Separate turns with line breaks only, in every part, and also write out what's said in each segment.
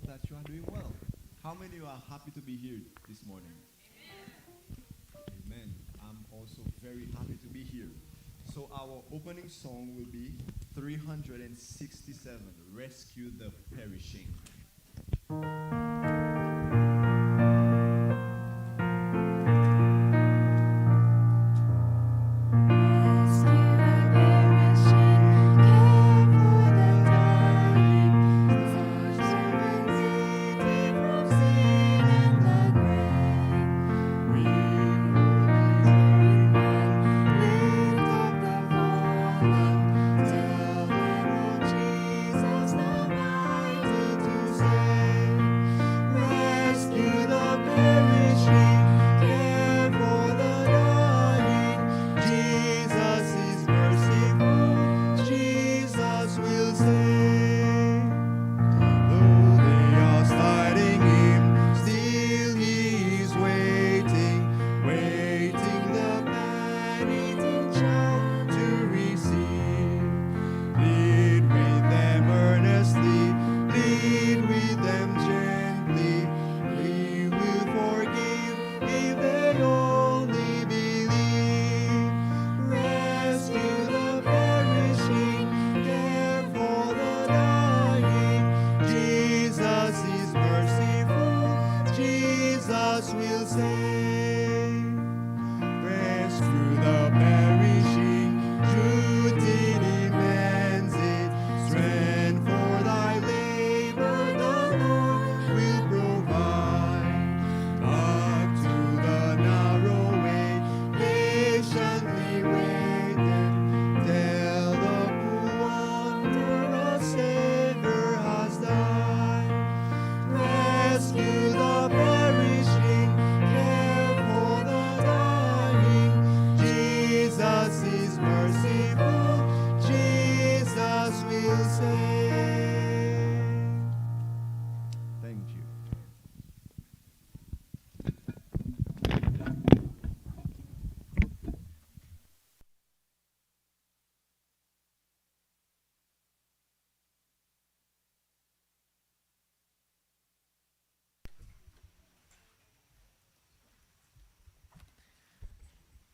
that you are doing well. How many of you are happy to be here this morning? Amen. I'm also very happy to be here. So our opening song will be 367, Rescue the Perishing.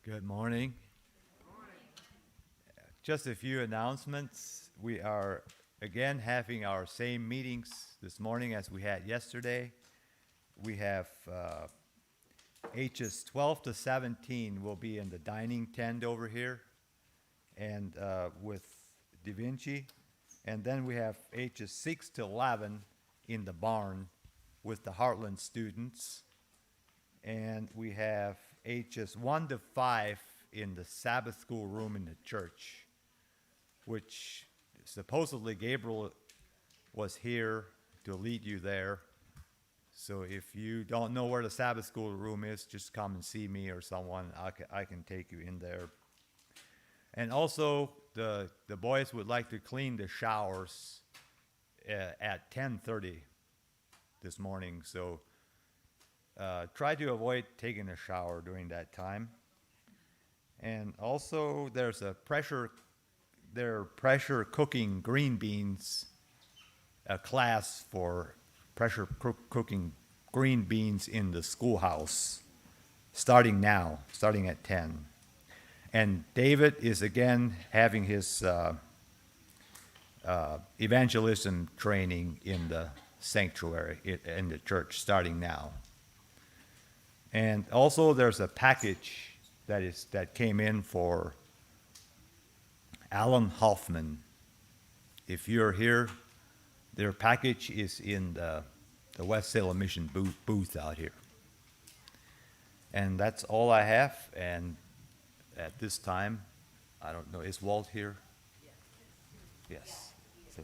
Good morning. Just a few announcements. We are again having our same meetings this morning as we had yesterday. We have ages 12 to 17 will be in the dining tent over here and with Da Vinci. And then we have ages 6 to 11 in the barn with the Heartland students. And we have ages 1 to 5 in the Sabbath school room in the church, which supposedly Gabriel was here to lead you there. So if you don't know where the Sabbath school room is, just come and see me or someone. I can take you in there. And also, the boys would like to clean the showers at 10:30 this morning. So try to avoid taking a shower during that time. And also, there's a pressure cooking green beans, a class for pressure cooking green beans in the schoolhouse, starting at 10. And David is again having his evangelism training in the sanctuary, in the church, starting now. And also there's a package that came in for Alan Hoffman. If you're here, their package is in the West Salem Mission booth out here. And that's all I have. And at this time, I don't know, is Walt here? Yes. So.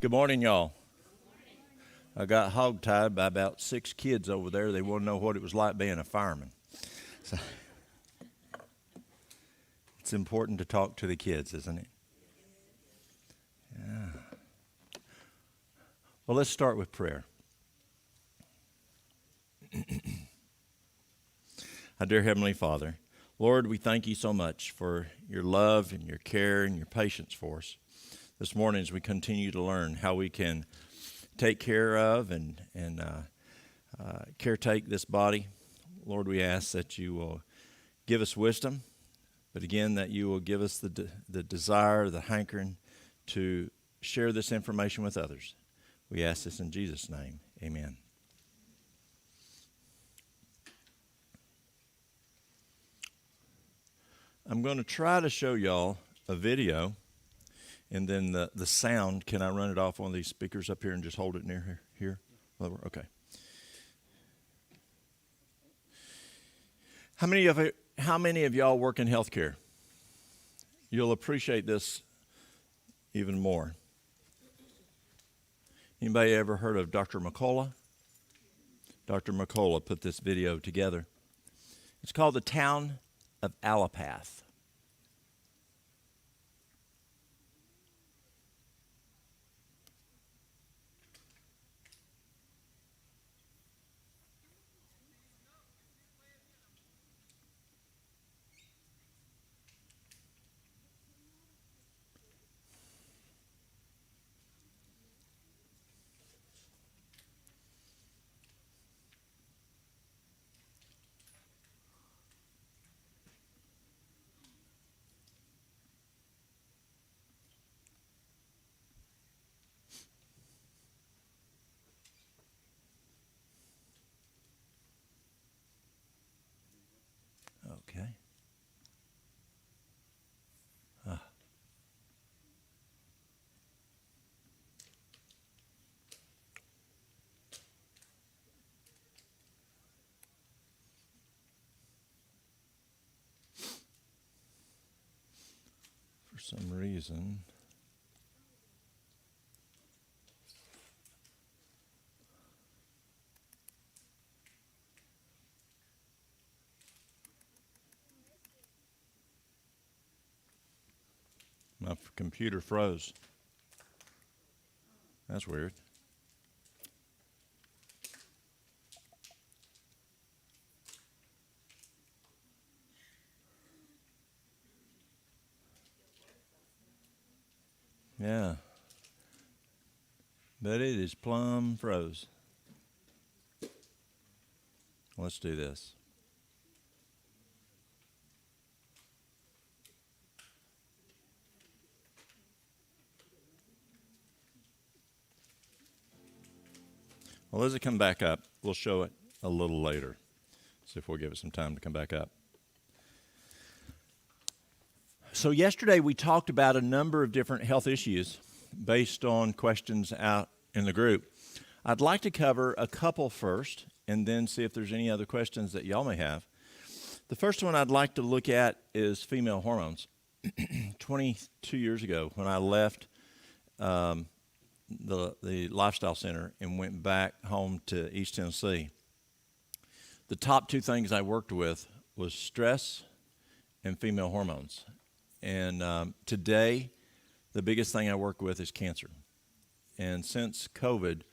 Good morning, y'all. I got hogtied by about 6 kids over there. They want to know what it was like being a fireman. So, it's important to talk to the kids, isn't it? Well, let's start with prayer. Our dear Heavenly Father, Lord, we thank you so much for your love and your care and your patience for us. This morning, as we continue to learn how we can take care of and caretake this body, Lord, we ask that you will give us wisdom, but again, that you will give us the desire, the hankering to share this information with others. We ask this in Jesus' name. Amen. I'm going to try to show y'all a video, and then the sound. Can I run it off one of these speakers up here and just hold it near here? Okay. How many of y'all work in healthcare? You'll appreciate this even more. Anybody ever heard of Dr. McCullough? Dr. McCullough put this video together. It's called The Town of Alapath. Okay. For some reason, my computer froze. That's weird. Yeah. But it is plumb froze. Let's do this. Well, as it come back up, we'll show it a little later. See if we'll give it some time to come back up. So yesterday we talked about a number of different health issues based on questions out in the group. I'd like to cover a couple first and then see if there's any other questions that y'all may have. The first one I'd like to look at is female hormones. 22 years ago when I left the Lifestyle Center and went back home to East Tennessee, the top two things I worked with was stress and female hormones. And today, the biggest thing I work with is cancer. And since COVID,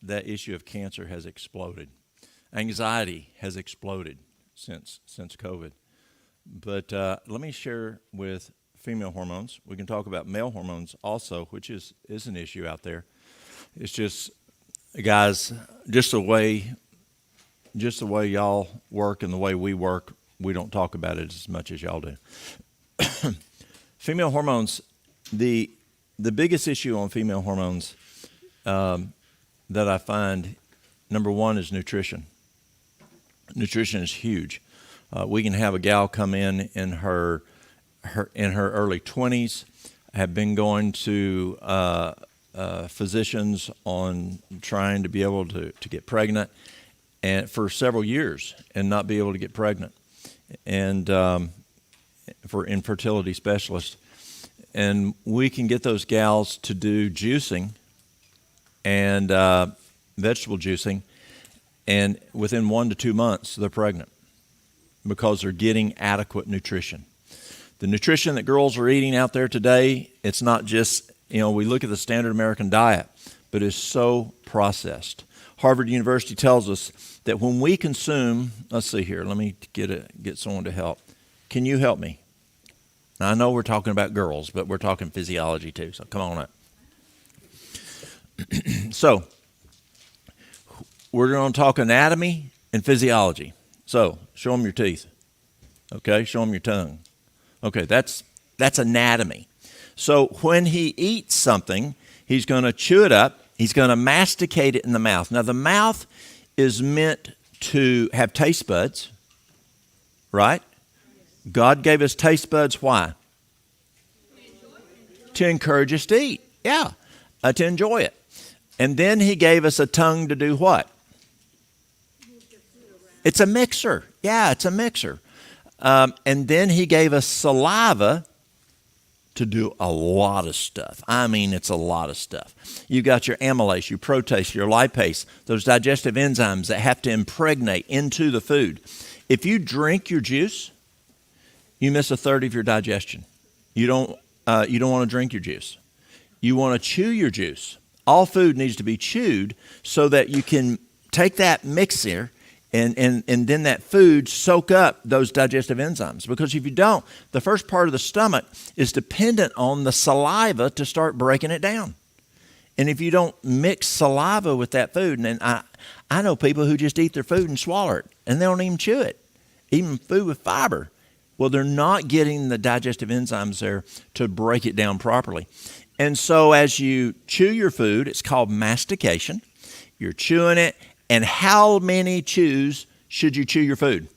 that issue of cancer has exploded. Anxiety has exploded since COVID. But let me share with female hormones. We can talk about male hormones also, which is an issue out there. It's just, guys, just the way y'all work and the way we work, we don't talk about it as much as y'all do. Female hormones, the biggest issue on female hormones that I find, number one, is nutrition. Nutrition is huge. We can have a gal come in her early 20s, have been going to physicians on trying to be able to get pregnant, and for several years and not be able to get pregnant, and for infertility specialists. And we can get those gals to do juicing and vegetable juicing, and within 1 to 2 months they're pregnant because they're getting adequate nutrition. The nutrition that girls are eating out there today, it's not just, we look at the standard American diet, but is so processed. Harvard University tells us that when we consume, let's see here, let me get someone to help. Can you help me? Now, I know we're talking about girls, but we're talking physiology too, so come on up. So, we're going to talk anatomy and physiology. So, show them your teeth. Okay, show them your tongue. Okay, that's anatomy. So, when he eats something, he's going to chew it up. He's going to masticate it in the mouth. Now, the mouth is meant to have taste buds, right? God gave us taste buds. Why? To encourage us to eat. Yeah, to enjoy it. And then he gave us a tongue to do what? It's a mixer. Yeah, it's a mixer. And then he gave us saliva to do a lot of stuff. I mean, it's a lot of stuff. You got your amylase, your protease, your lipase, those digestive enzymes that have to impregnate into the food. If you drink your juice, you miss a third of your digestion. You don't want to drink your juice. You want to chew your juice. All food needs to be chewed so that you can take that mixer and then that food soak up those digestive enzymes. Because if you don't, the first part of the stomach is dependent on the saliva to start breaking it down. And if you don't mix saliva with that food, and I know people who just eat their food and swallow it, and they don't even chew it, even food with fiber. Well, they're not getting the digestive enzymes there to break it down properly. And so as you chew your food, it's called mastication. You're chewing it. And how many chews should you chew your food?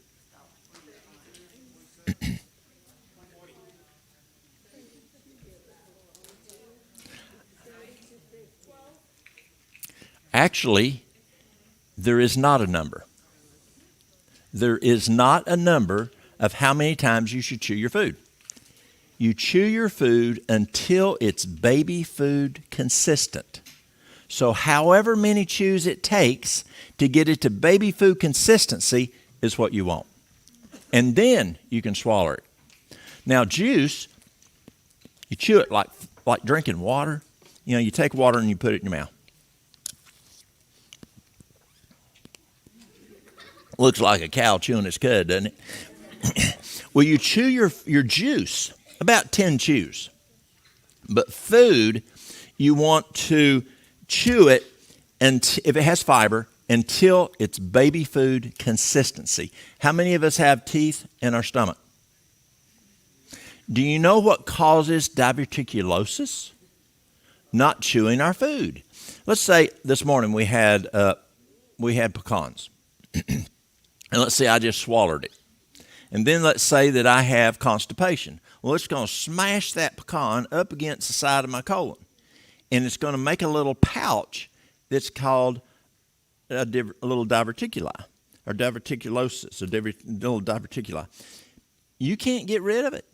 Actually, there is not a number. There is not a number of how many times you should chew your food. You chew your food until it's baby food consistent. So however many chews it takes to get it to baby food consistency is what you want. And then you can swallow it. Now juice, you chew it like drinking water. You know, you take water and you put it in your mouth. Looks like a cow chewing its cud, doesn't it? Well, you chew your juice, about 10 chews. But food, you want to chew it, and if it has fiber, until it's baby food consistency. How many of us have teeth in our stomach? Do you know what causes diverticulosis? Not chewing our food. Let's say this morning we had pecans. And let's say I just swallowed it. And then let's say that I have constipation. Well, it's going to smash that pecan up against the side of my colon. And it's going to make a little pouch that's called a little diverticuli, or diverticulosis, little diverticuli. You can't get rid of it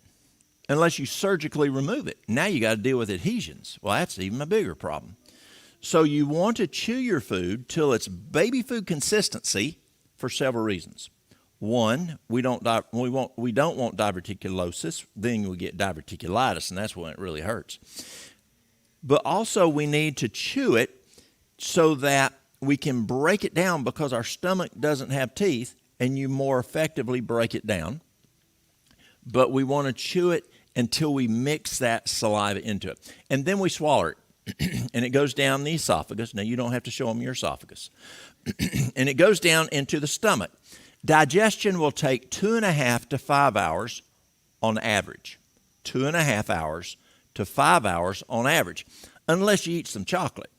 unless you surgically remove it. Now you got to deal with adhesions. Well, that's even a bigger problem. So you want to chew your food till it's baby food consistency for several reasons. One, we don't want diverticulosis. Then we get diverticulitis, and that's when it really hurts. But also we need to chew it so that we can break it down, because our stomach doesn't have teeth, and you more effectively break it down. But we want to chew it until we mix that saliva into it. And then we swallow it, and it goes down the esophagus. Now, you don't have to show them your esophagus. And it goes down into the stomach. Digestion will take 2.5 to 5 hours on average. 2.5 hours to 5 hours on average, unless you eat some chocolate.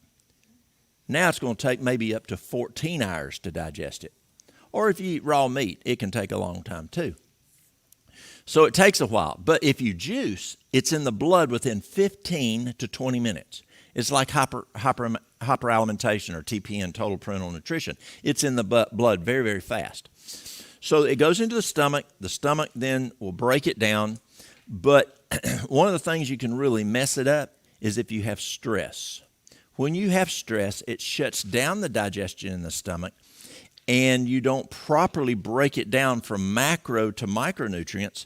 Now it's going to take maybe up to 14 hours to digest it. Or if you eat raw meat, it can take a long time too. So it takes a while. But if you juice, it's in the blood within 15 to 20 minutes. It's like hyperalimentation, or TPN, total parental nutrition. It's in the blood very, very fast. So it goes into the stomach. The stomach then will break it down. But one of the things you can really mess it up is if you have stress. When you have stress, it shuts down the digestion in the stomach, and you don't properly break it down from macro to micronutrients.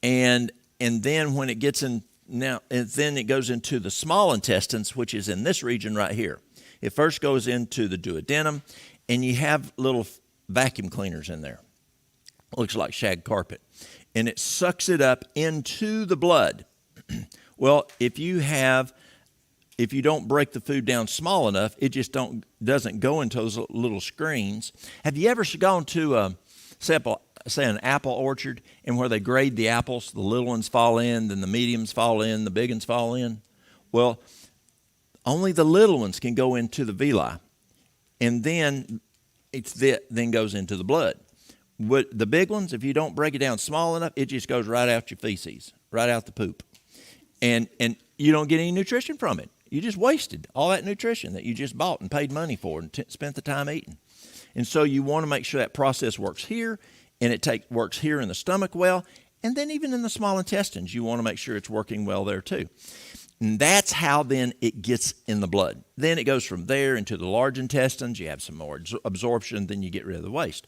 And then when it gets in Now, and then it goes into the small intestines, which is in this region right here. It first goes into the duodenum, and you have little vacuum cleaners in there. Looks like shag carpet. And it sucks it up into the blood. Well, if you don't break the food down small enough, it just doesn't go into those little screens. Have you ever gone to say an apple orchard, and where they grade the apples, the little ones fall in, then the mediums fall in, the big ones fall in? Well, only the little ones can go into the villi, and then then goes into the blood. But the big ones, if you don't break it down small enough, it just goes right out your feces, right out the poop, and you don't get any nutrition from it. You just wasted all that nutrition that you just bought and paid money for and spent the time eating. And so you want to make sure that process works here, and it works here in the stomach well, and then even in the small intestines, you want to make sure it's working well there too. And that's how then it gets in the blood. Then it goes from there into the large intestines. You have some more absorption, then you get rid of the waste.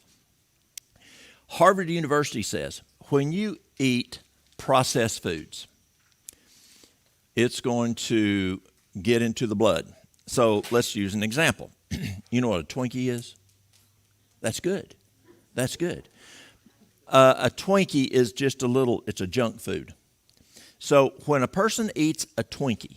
Harvard University says when you eat processed foods, it's going to get into the blood. So let's use an example. You know what a Twinkie is? That's good. That's good. A Twinkie is just it's a junk food. So when a person eats a Twinkie,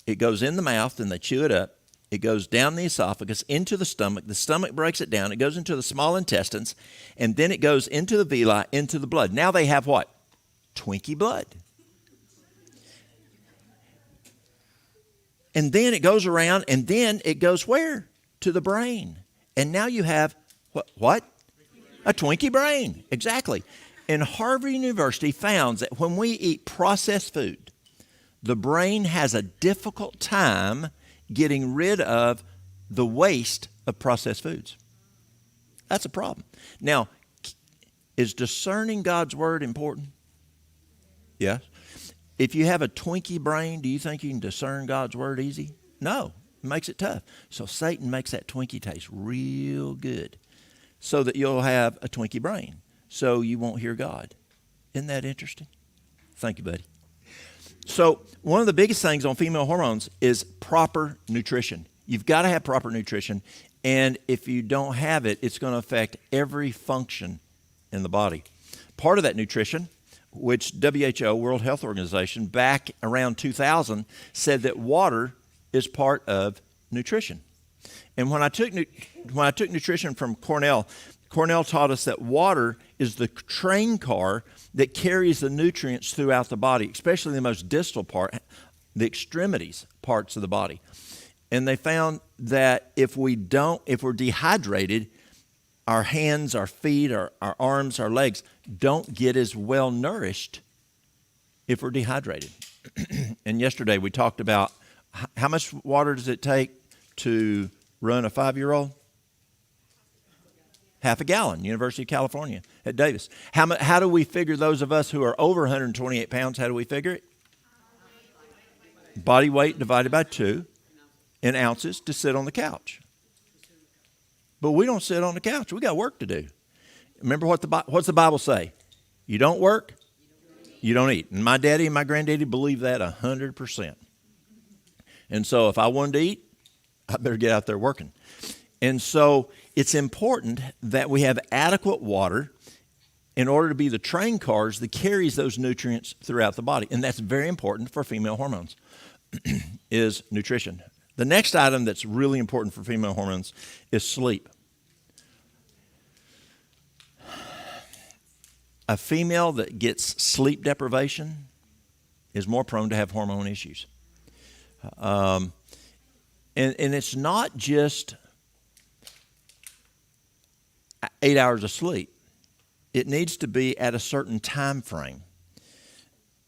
it goes in the mouth and they chew it up. It goes down the esophagus into the stomach breaks it down, it goes into the small intestines, and then it goes into the villi, into the blood. Now they have what? Twinkie blood. And then it goes around, and then it goes where? To the brain. And now you have what? A Twinkie brain. Exactly. And Harvard University found that when we eat processed food, the brain has a difficult time getting rid of the waste of processed foods. That's a problem. Now, is discerning God's word important? Yes. If you have a Twinkie brain, do you think you can discern God's word easy? No, it makes it tough. So Satan makes that Twinkie taste real good so that you'll have a Twinkie brain, so you won't hear God. Isn't that interesting? Thank you, buddy. So one of the biggest things on female hormones is proper nutrition. You've got to have proper nutrition, and if you don't have it, it's going to affect every function in the body. Part of that nutrition, which WHO, World Health Organization, back around 2000, said that water is part of nutrition. And when I took nutrition from Cornell taught us that water is the train car that carries the nutrients throughout the body, especially the most distal part, the extremities parts of the body. And they found that if we're dehydrated, our hands, our feet, our arms, our legs don't get as well nourished if we're dehydrated. And yesterday we talked about how much water does it take to run a 5-year-old? Half a gallon, University of California at Davis. How do we figure those of us who are over 128 pounds, how do we figure it? Body weight divided by 2 in ounces to sit on the couch. But we don't sit on the couch. We got work to do. Remember what's the Bible say? You don't work, you don't eat. And my daddy and my granddaddy believe that 100%. And so if I wanted to eat, I better get out there working. And so it's important that we have adequate water in order to be the train cars that carries those nutrients throughout the body. And that's very important for female hormones, is nutrition. The next item that's really important for female hormones is sleep. A female that gets sleep deprivation is more prone to have hormone issues. And it's not just 8 hours of sleep. It needs to be at a certain time frame.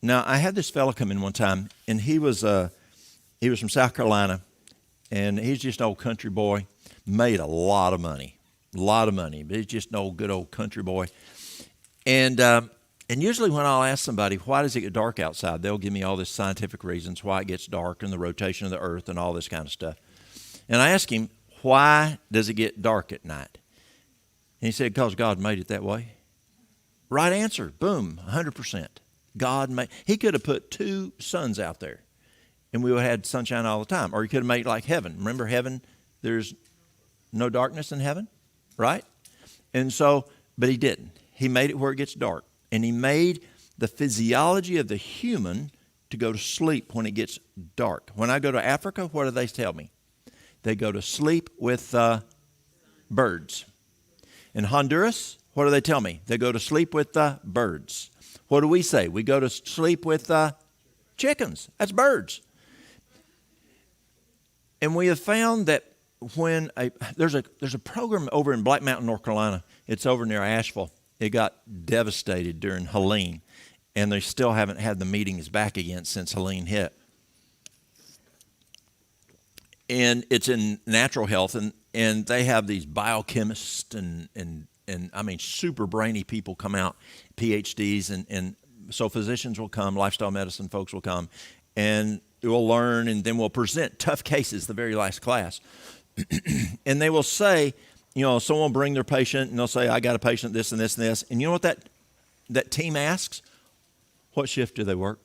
Now, I had this fella come in one time, and he was from South Carolina, and he's just an old country boy, made a lot of money, but he's just an old, good old country boy. And usually when I'll ask somebody, why does it get dark outside, they'll give me all this scientific reasons why it gets dark and the rotation of the earth and all this kind of stuff. And I ask him, why does it get dark at night? And he said, because God made it that way. Right answer, boom, 100%. God made. He could have put two suns out there, and we would have had sunshine all the time. Or he could have made like heaven. Remember heaven? There's no darkness in heaven, right? And so, but he didn't. He made it where it gets dark. And he made the physiology of the human to go to sleep when it gets dark. When I go to Africa, what do they tell me? They go to sleep with birds. In Honduras, what do they tell me? They go to sleep with birds. What do we say? We go to sleep with chickens. That's birds. And we have found that when there's a program over in Black Mountain, North Carolina. It's over near Asheville. It got devastated during Helene, and they still haven't had the meetings back again since Helene hit. And it's in natural health, and they have these biochemists and I mean super brainy people come out, PhDs, and so physicians will come, lifestyle medicine folks will come, and we'll learn, and then we'll present tough cases the very last class. And they will say, you know, someone will bring their patient, and they'll say, I got a patient, this and this and this. And you know what that team asks? What shift do they work?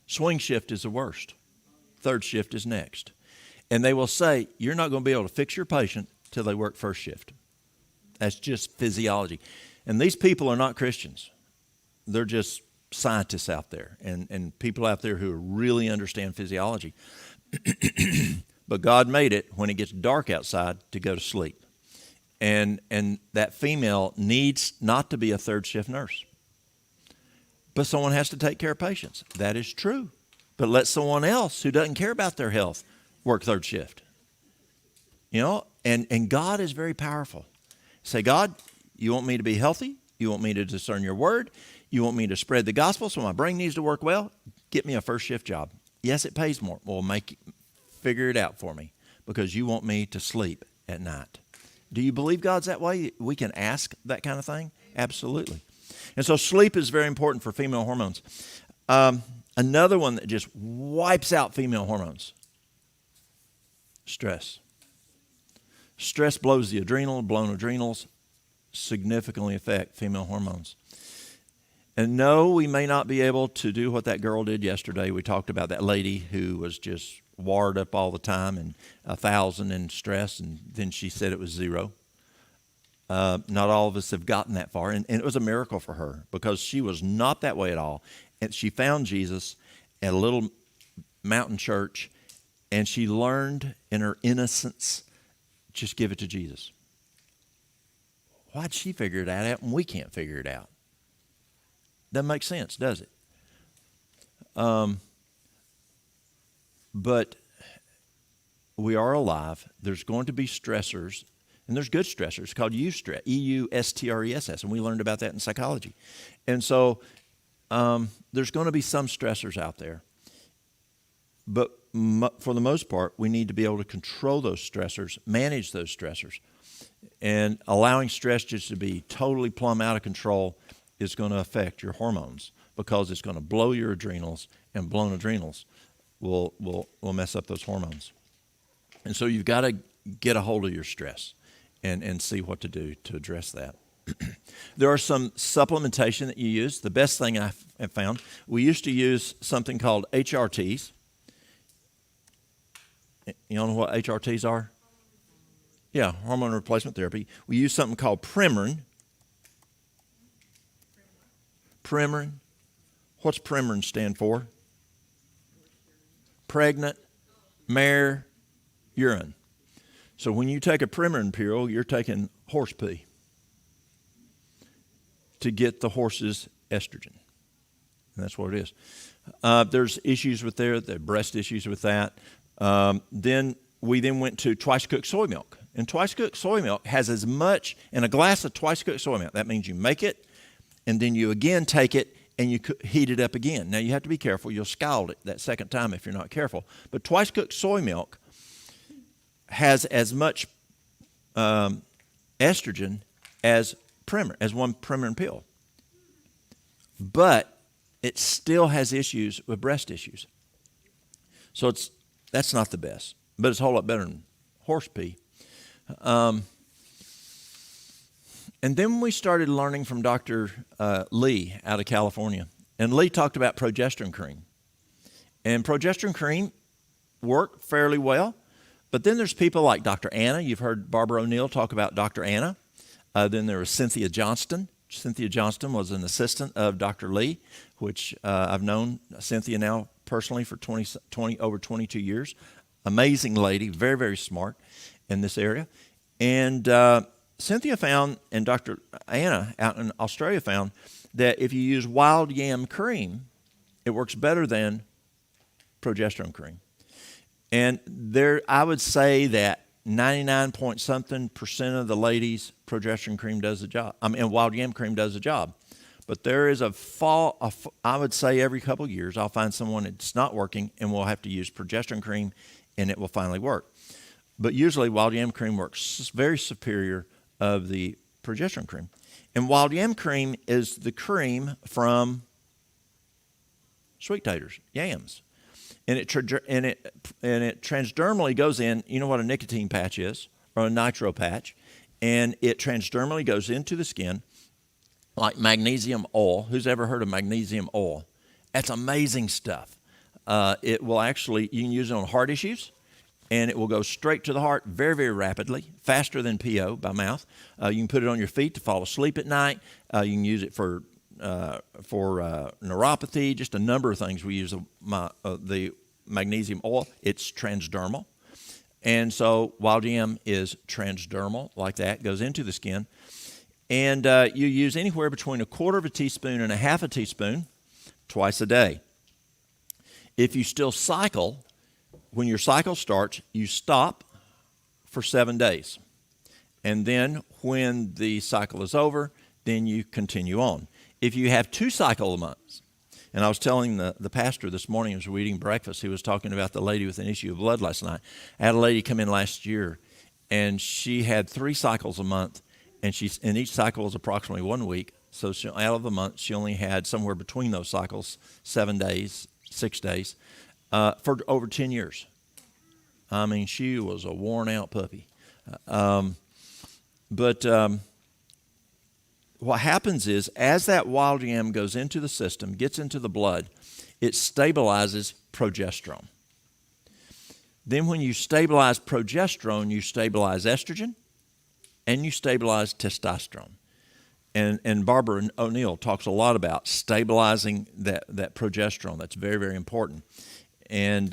Swing shift is the worst. Third shift is next. And they will say, you're not going to be able to fix your patient till they work first shift. That's just physiology. And these people are not Christians. They're just scientists out there and people out there who really understand physiology. But God made it when it gets dark outside to go to sleep. And that female needs not to be a third shift nurse. But someone has to take care of patients. That is true. But let someone else who doesn't care about their health work third shift. You know, and God is very powerful. Say, God, you want me to be healthy? You want me to discern your word? You want me to spread the gospel so my brain needs to work well? Get me a first shift job. Yes, it pays more. Well, figure it out for me because you want me to sleep at night. Do you believe God's that way? We can ask that kind of thing? Absolutely. And so sleep is very important for female hormones. Another one that just wipes out female hormones, stress. Stress blows the adrenal. Blown adrenals significantly affect female hormones. And no, we may not be able to do what that girl did yesterday. We talked about that lady who was just wired up all the time and 1,000 in stress, and then she said it was 0. Not all of us have gotten that far, and it was a miracle for her because she was not that way at all. And she found Jesus at a little mountain church, and she learned in her innocence, just give it to Jesus. Why'd she figure that out and we can't figure it out? Doesn't make sense, does it? But we are alive. There's going to be stressors, and there's good stressors called eustress, E-U-S-T-R-E-S-S, and we learned about that in psychology. And so there's going to be some stressors out there. But for the most part, we need to be able to control those stressors, manage those stressors. And allowing stress just to be totally plumb out of control is going to affect your hormones because it's going to blow your adrenals, and blown adrenals will mess up those hormones. And so you've got to get a hold of your stress and see what to do to address that. There are some supplementation that you use. The best thing I have found, we used to use something called HRTs. You know what HRTs are? Yeah, hormone replacement therapy. We use something called Premarin. Premarin. What's Premarin stand for? Pregnant mare urine. So when you take a Premarin pill, you're taking horse pee to get the horse's estrogen. And that's what it is. There's issues with the breast issues with that. Then we went to twice cooked soy milk. And twice cooked soy milk has as much in a glass of twice cooked soy milk. That means you make it, and then you again take it, and you heat it up again. Now, you have to be careful. You'll scald it that second time if you're not careful. But twice cooked soy milk has as much estrogen as one Premarin pill. But it still has issues with breast issues. So that's not the best. But it's a whole lot better than horse pee. And then we started learning from Dr. Lee out of California. And Lee talked about progesterone cream. And progesterone cream worked fairly well. But then there's people like Dr. Anna. You've heard Barbara O'Neill talk about Dr. Anna. Then there was Cynthia Johnston. Cynthia Johnston was an assistant of Dr. Lee, which I've known Cynthia now personally for over 22 years. Amazing lady, very, very smart in this area. And Cynthia found, and Dr. Anna out in Australia found, that if you use wild yam cream, it works better than progesterone cream. And I would say that 99-point-something% of the ladies, progesterone cream does the job. And wild yam cream does the job. But there is I would say every couple of years, I'll find someone that's not working, and we'll have to use progesterone cream, and it will finally work. But usually wild yam cream works very superior of the progesterone cream. And wild yam cream is the cream from sweet taters, yams. And it transdermally goes in. You know what a nicotine patch is, or a nitro patch, and it transdermally goes into the skin like magnesium oil. Who's ever heard of magnesium oil? That's amazing stuff. It will actually, you can use it on heart issues, and it will go straight to the heart very, very rapidly, faster than PO by mouth. You can put it on your feet to fall asleep at night. You can use it for neuropathy, just a number of things. We use the magnesium oil. It's transdermal. And so wild yam is transdermal, like that, goes into the skin. And you use anywhere between 1/4 teaspoon and 1/2 teaspoon twice a day. If you still cycle, when your cycle starts, you stop for 7 days. And then when the cycle is over, then you continue on. If you have 2 cycle months, and I was telling the pastor this morning as we were eating breakfast, he was talking about the lady with an issue of blood last night. I had a lady come in last year, and she had 3 cycles a month, and each cycle was approximately 1 week. So out of a month, she only had somewhere between those cycles 7 days, 6 days, for over 10 years. I mean, she was a worn-out puppy. But what happens is, as that wild yam goes into the system, gets into the blood, it stabilizes progesterone. Then when you stabilize progesterone, you stabilize estrogen, and you stabilize testosterone. And Barbara O'Neill talks a lot about stabilizing that progesterone. That's very, very important. And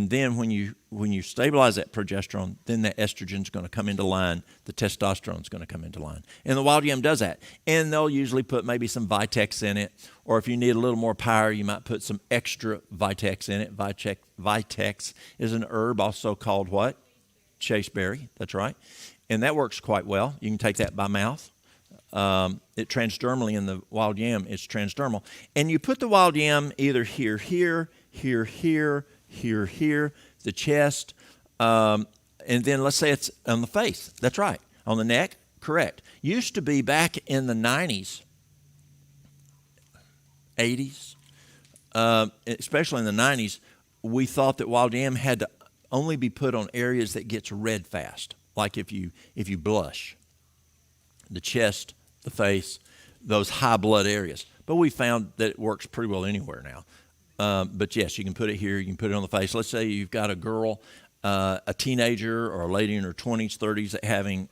then when you stabilize that progesterone, then the estrogen's going to come into line, the testosterone's going to come into line. And the wild yam does that. And they'll usually put maybe some Vitex in it, or if you need a little more power, you might put some extra Vitex in it. Vitex is an herb also called what? Chasteberry, that's right. And that works quite well. You can take that by mouth. It transdermally in the wild yam, it's transdermal. And you put the wild yam either here, the chest, and then let's say it's on the face. That's right. On the neck, correct. Used to be back in the 90s, 80s, especially in the 90s, we thought that wild yam had to only be put on areas that gets red fast, like if you blush, the chest, the face, those high blood areas. But we found that it works pretty well anywhere now. But yes, you can put it here, you can put it on the face. Let's say you've got a girl, a teenager or a lady in her 20s, 30s that having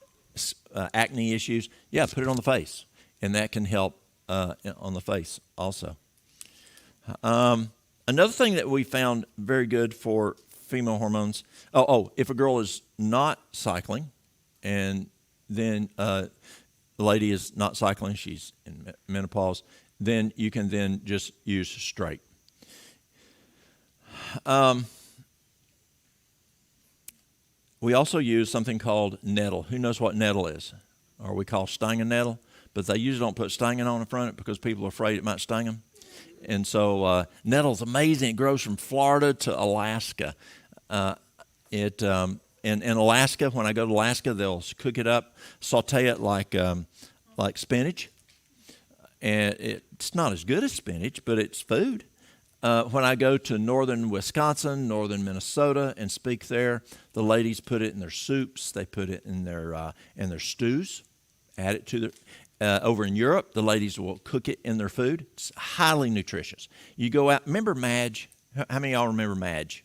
acne issues. Yeah, put it on the face, and that can help on the face also. Another thing that we found very good for female hormones, if a girl is not cycling, and then the lady is not cycling, she's in menopause, then you can then just use straight. We also use something called nettle. Who knows what nettle is? Or we call stinging nettle, but they usually don't put stinging on the front because people are afraid it might sting them. And so nettle's amazing. It grows from Florida to Alaska. In Alaska, when I go to Alaska, they'll cook it up, saute it like spinach. And it's not as good as spinach, but it's food. When I go to northern Wisconsin, northern Minnesota, and speak there, the ladies put it in their soups. They put it in their stews, add it to their. Over in Europe, the ladies will cook it in their food. It's highly nutritious. You go out. Remember Madge? How many of y'all remember Madge?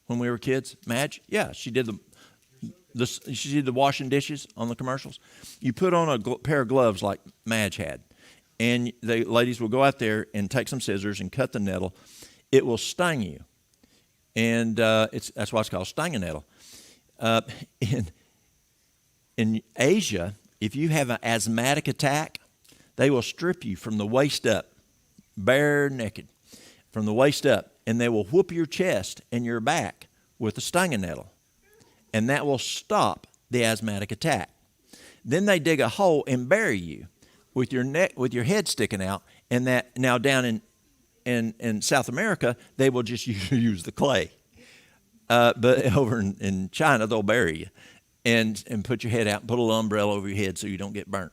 When we were kids, Madge? Yeah, she did she did the washing dishes on the commercials. You put on a pair of gloves like Madge had, and the ladies will go out there and take some scissors and cut the nettle. It will sting you, and that's why it's called stinging nettle. In Asia, if you have an asthmatic attack, they will strip you from the waist up, bare naked, from the waist up, and they will whoop your chest and your back with a stinging nettle, and that will stop the asthmatic attack. Then they dig a hole and bury you with your neck, with your head sticking out, and that now down in South America, they will just use the clay. But over in China, they'll bury you and put your head out and put a little umbrella over your head so you don't get burnt.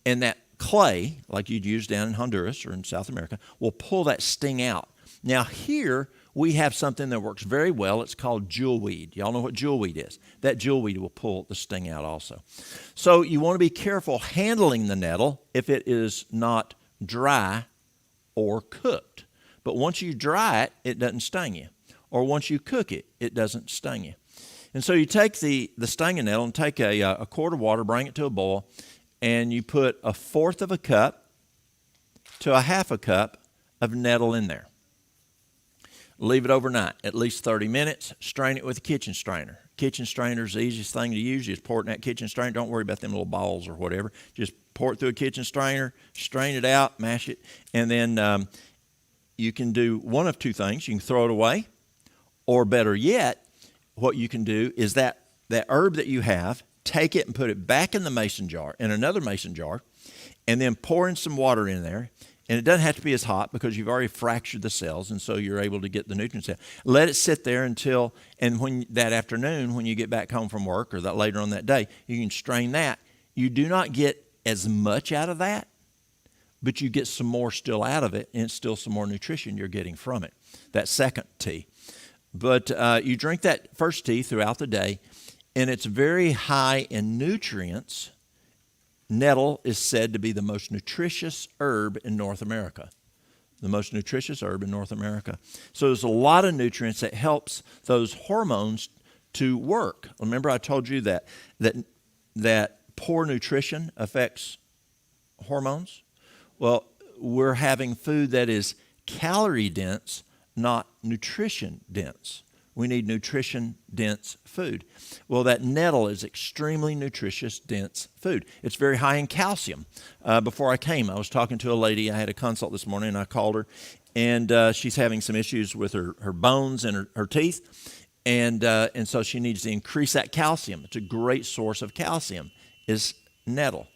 And that clay, like you'd use down in Honduras or in South America, will pull that sting out. Now here we have something that works very well. It's called jewelweed. Y'all know what jewelweed is. That jewelweed will pull the sting out also. So you want to be careful handling the nettle if it is not dry or cooked. But once you dry it, it doesn't sting you. Or once you cook it, it doesn't sting you. And so you take the stinging nettle and take a quart of water, bring it to a boil, and you put 1/4 of a cup to 1/2 a cup of nettle in there. Leave it overnight, at least 30 minutes. Strain it with a kitchen strainer. Kitchen strainer is the easiest thing to use. You just pour it in that kitchen strainer. Don't worry about them little balls or whatever. Just pour it through a kitchen strainer, strain it out, mash it, and then you can do one of two things. You can throw it away, or better yet, what you can do is that herb that you have, take it and put it back in the mason jar, in another mason jar, and then pour in some water in there. And it doesn't have to be as hot because you've already fractured the cells, and so you're able to get the nutrients out. Let it sit there until, and when that afternoon, when you get back home from work or that later on that day, you can strain that. You do not get as much out of that, but you get some more still out of it, and it's still some more nutrition you're getting from it, that second tea. But you drink that first tea throughout the day, and it's very high in nutrients. Nettle is said to be the most nutritious herb in North America. The most nutritious herb in North America. So there's a lot of nutrients that helps those hormones to work. Remember I told you that poor nutrition affects hormones? Well, we're having food that is calorie dense, not nutrition dense. We need nutrition dense food. Well, that nettle is extremely nutritious dense food. It's very high in calcium. Before I came, I was talking to a lady. I had a consult this morning, and I called her, and she's having some issues with her bones and her teeth, and so she needs to increase that calcium. It's a great source of calcium, is nettle.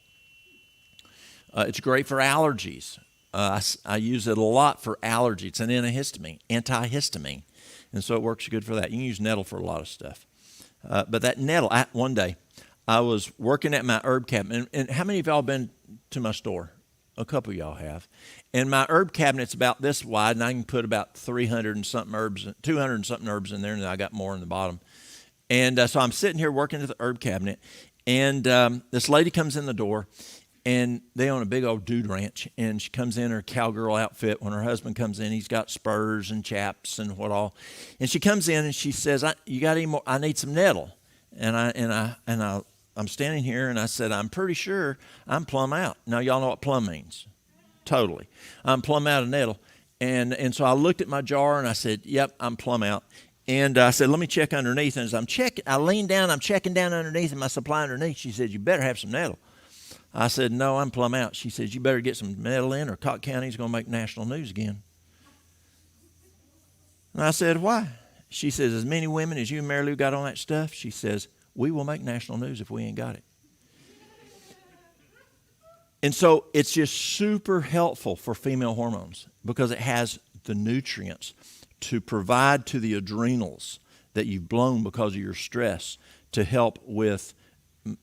It's great for allergies. I use it a lot for allergy. It's an antihistamine. And so it works good for that. You can use nettle for a lot of stuff. But that nettle, one day, I was working at my herb cabinet. And how many of y'all been to my store? A couple of y'all have. And my herb cabinet's about this wide, and I can put about 300 and something herbs, 200 and something herbs in there, and I got more in the bottom. And so I'm sitting here working at the herb cabinet, and this lady comes in the door, and they own a big old dude ranch, and she comes in her cowgirl outfit. When her husband comes in, he's got spurs and chaps and what all. And she comes in and she says, "You got any more? I need some nettle." And I'm standing here, and I said, "I'm pretty sure I'm plumb out." Now y'all know what plumb means, totally. I'm plumb out of nettle, and so I looked at my jar and I said, "Yep, I'm plumb out." And I said, "Let me check underneath." And as I leaned down, I'm checking down underneath in my supply underneath. She said, "You better have some nettle." I said, "No, I'm plumb out." She says, "You better get some nettle in, or Cotton County's going to make national news again." And I said, "Why?" She says, "As many women as you and Mary Lou got on that stuff," she says, "we will make national news if we ain't got it." And so it's just super helpful for female hormones because it has the nutrients to provide to the adrenals that you've blown because of your stress to help with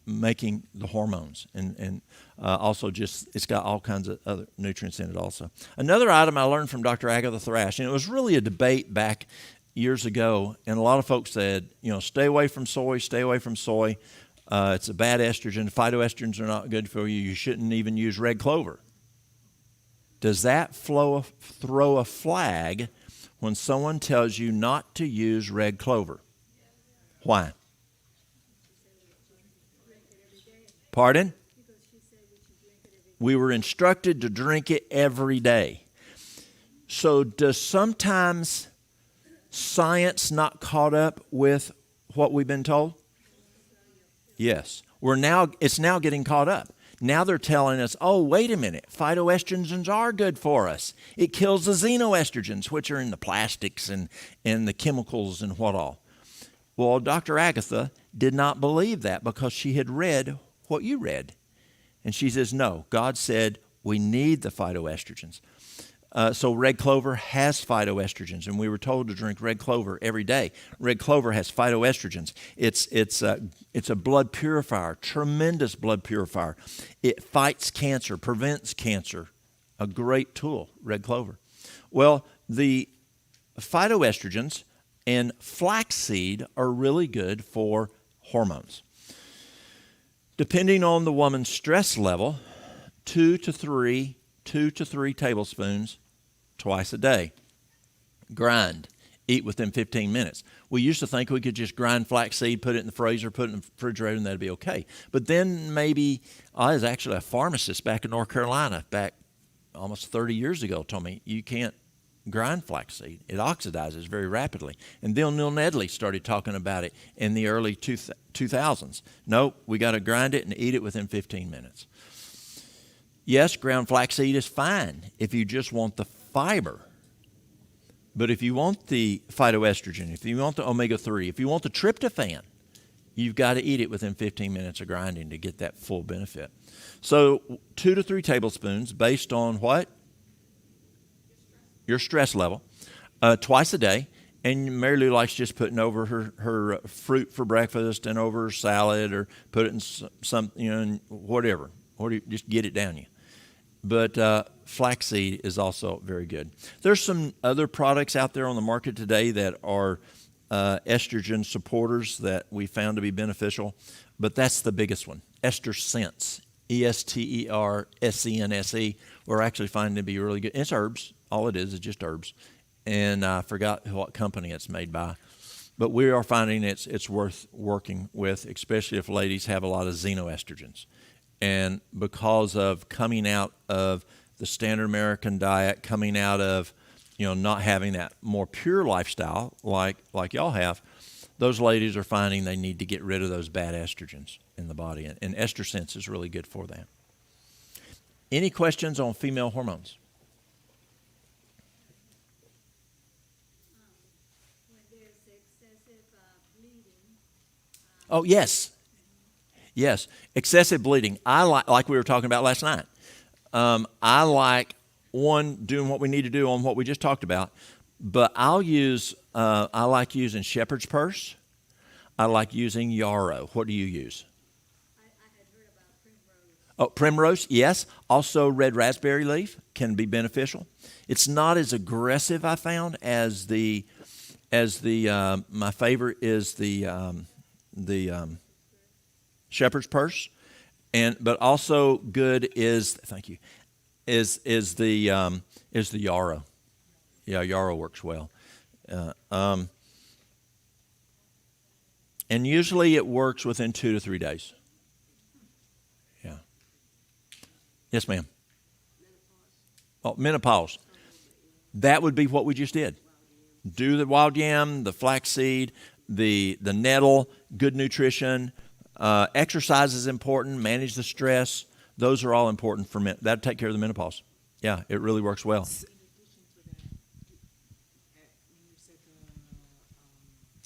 making the hormones, and also just it's got all kinds of other nutrients in it also. Another item I learned from Dr. Agatha Thrash, and it was really a debate back years ago, and a lot of folks said, stay away from soy, stay away from soy. It's a bad estrogen. Phytoestrogens are not good for you. You shouldn't even use red clover. Does that throw a flag when someone tells you not to use red clover? Why? Pardon? We were instructed to drink it every day. So does sometimes science not caught up with what we've been told? Yes. It's now getting caught up. Now they're telling us, oh, wait a minute, phytoestrogens are good for us. It kills the xenoestrogens, which are in the plastics and the chemicals and what all. Well, Dr. Agatha did not believe that because she had read what you read. And she says, no, God said we need the phytoestrogens. So red clover has phytoestrogens, and we were told to drink red clover every day. Red clover has phytoestrogens. It's a blood purifier, tremendous blood purifier. It fights cancer, prevents cancer. A great tool, red clover. Well, the phytoestrogens and flaxseed are really good for hormones. Depending on the woman's stress level, 2 to 3 tablespoons twice a day. Grind. Eat within 15 minutes. We used to think we could just grind flaxseed, put it in the freezer, put it in the refrigerator, and that'd be okay. But then maybe, I was actually a pharmacist back in North Carolina, back almost 30 years ago, told me you can't grind flaxseed. It oxidizes very rapidly. And then Neil Nedley started talking about it in the early 2000s. Nope, we got to grind it and eat it within 15 minutes. Yes, ground flaxseed is fine if you just want the fiber. But if you want the phytoestrogen, if you want the omega-3, if you want the tryptophan, you've got to eat it within 15 minutes of grinding to get that full benefit. So 2 to 3 tablespoons based on what? Your stress level, twice a day. And Mary Lou likes just putting over her fruit for breakfast and over her salad, or put it in some whatever. Or just get it down you. But flaxseed is also very good. There's some other products out there on the market today that are estrogen supporters that we found to be beneficial, but that's the biggest one. Ester Sense, ESTERSENSE, we're actually finding to be really good. It's herbs. All it is just herbs. And I forgot what company it's made by. But we are finding it's worth working with, especially if ladies have a lot of xenoestrogens. And because of coming out of the standard American diet, coming out of, not having that more pure lifestyle like y'all have, those ladies are finding they need to get rid of those bad estrogens in the body. And Ester Sense is really good for that. Any questions on female hormones?
When there's excessive bleeding.
Oh, yes. Yes, excessive bleeding. I like we were talking about last night. I like doing what we need to do on what we just talked about, but I like using shepherd's purse. I like using yarrow. What do you use?
I had heard about primrose.
Oh, primrose, yes. Also, red raspberry leaf can be beneficial. It's not as aggressive, I found, as my favorite is the shepherd's purse, but also good is the yarrow. Yeah, yarrow works well, and usually it works within 2 to 3 days. Yeah. Yes, ma'am. Oh, menopause. That would be what we just did. Do the wild yam, the flaxseed, the nettle, good nutrition. Exercise is important. Manage the stress. Those are all important for men. That'll take care of the menopause. Yeah, it really works well.
In addition to that, you said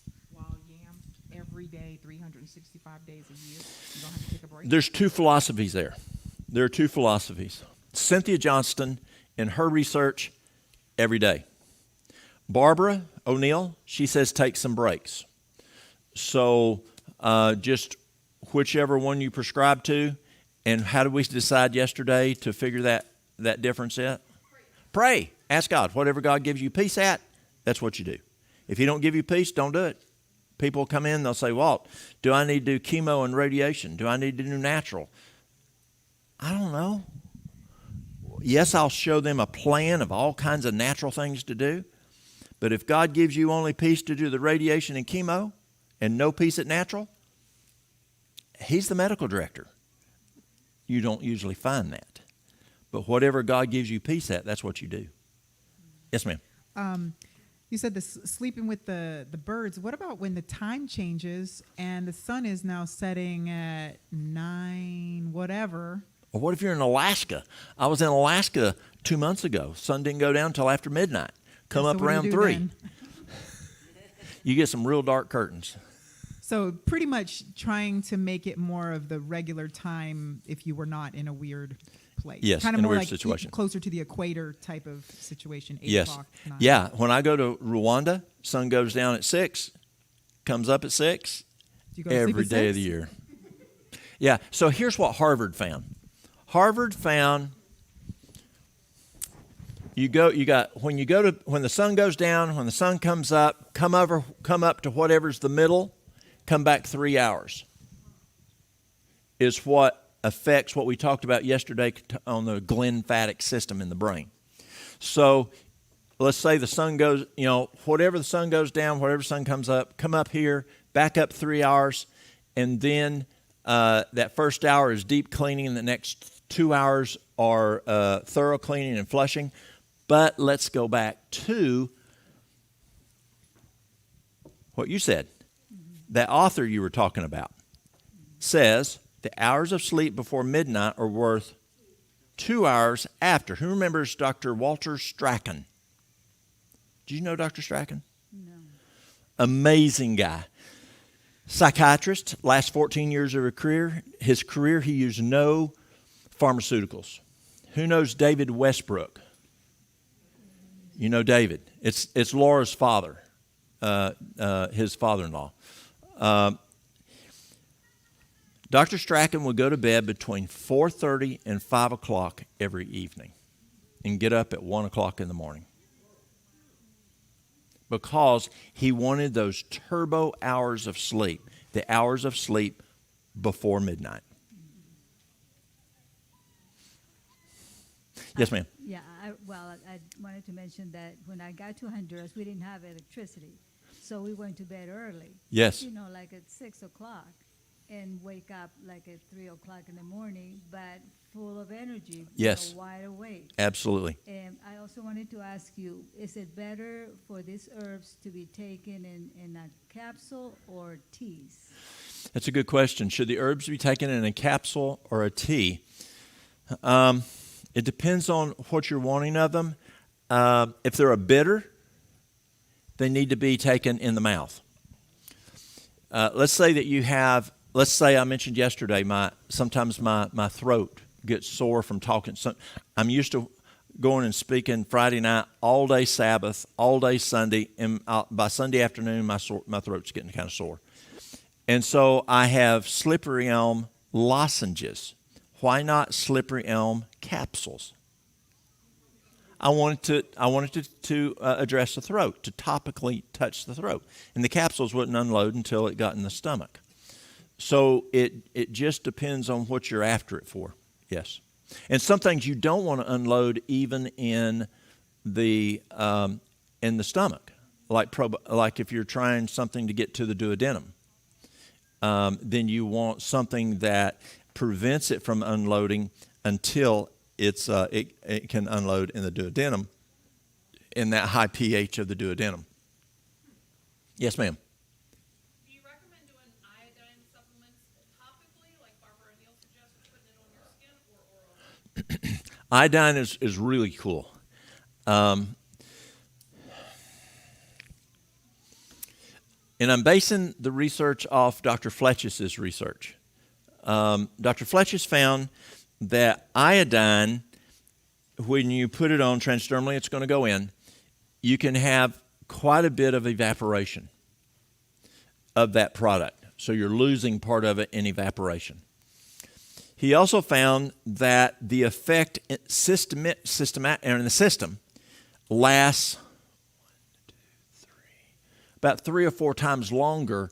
the wild yam every day, 365 days a year. You don't have to take a break.
There's two philosophies there. There are two philosophies. Cynthia Johnston, in her research, every day. Barbara O'Neill, she says take some breaks. So just whichever one you prescribe to. And how did we decide yesterday to figure that difference out? Pray. Ask God. Whatever God gives you peace at, that's what you do. If he don't give you peace, don't do it. People come in, they'll say, Walt, do I need to do chemo and radiation? Do I need to do natural? I don't know. Yes, I'll show them a plan of all kinds of natural things to do. But if God gives you only peace to do the radiation and chemo and no peace at natural, He's the medical director. You don't usually find that. But whatever God gives you peace at, that's what you do. Yes, ma'am.
You said sleeping with the birds. What about when the time changes and the sun is now setting at 9 whatever?
Or what if you're in Alaska? I was in Alaska 2 months ago. Sun didn't go down until after midnight. Come
So
up
what do you
around
do
3.
then?
You get some real dark curtains.
So pretty much trying to make it more of the regular time if you were not in a weird place.
Yes,
kind of
in a
more
weird
like
situation.
closer to the equator type of situation. 8
Yes.
o'clock, 9.
Yeah. When I go to Rwanda, sun goes down at 6, comes up at 6
Do you go to sleep
every
at
day of
6?
the year. Yeah. So here's what Harvard found. Harvard found when the sun goes down, when the sun comes up, come up to whatever's the middle, come back 3 hours. Is what affects what we talked about yesterday on the glymphatic system in the brain. So let's say the sun goes, whatever the sun goes down, whatever sun comes up, come up here, back up 3 hours, and then that first hour is deep cleaning, and the next 2 hours are thorough cleaning and flushing. But let's go back to what you said. That author you were talking about says the hours of sleep before midnight are worth 2 hours after. Who remembers Dr. Walter Strachan? Do you know Dr. Strachan?
No.
Amazing guy. Psychiatrist, last 14 years of his career, he used no pharmaceuticals. Who knows David Westbrook? You know David. It's Laura's father, his father-in-law. Dr. Strachan would go to bed between 4:30 and 5 o'clock every evening and get up at 1 o'clock in the morning because he wanted those turbo hours of sleep, the hours of sleep before midnight. Yes, ma'am.
Yeah, I wanted to mention that when I got to Honduras, we didn't have electricity. So we went to bed early.
Yes.
Like at 6 o'clock and wake up like at 3 o'clock in the morning, but full of energy.
Yes.
Wide awake.
Absolutely.
And I also wanted to ask you, is it better for these herbs to be taken in a capsule or teas?
That's a good question. Should the herbs be taken in a capsule or a tea? It depends on what you're wanting of them. If they're a bitter, they need to be taken in the mouth. Let's say that you have, I mentioned yesterday, sometimes my throat gets sore from talking. I'm used to going and speaking Friday night, all day Sabbath, all day Sunday, and by Sunday afternoon, my throat's getting kind of sore. And so I have slippery elm lozenges. Why not slippery elm capsules? I wanted to address the throat, to topically touch the throat. And the capsules wouldn't unload until it got in the stomach. So it just depends on what you're after it for. Yes. And some things you don't want to unload even in the stomach, like if you're trying something to get to the duodenum, then you want something that prevents it from unloading until it can unload in the duodenum, in that high pH of the duodenum. Yes, ma'am.
Do you recommend doing iodine supplements topically, like Barbara O'Neill suggested, putting it on your skin, or oral?
Iodine is really cool. And I'm basing the research off Dr. Fletch's research. Dr. Fletch's found that iodine, when you put it on transdermally, it's going to go in. You can have quite a bit of evaporation of that product. So you're losing part of it in evaporation. He also found that the effect in the system lasts about 3 or 4 times longer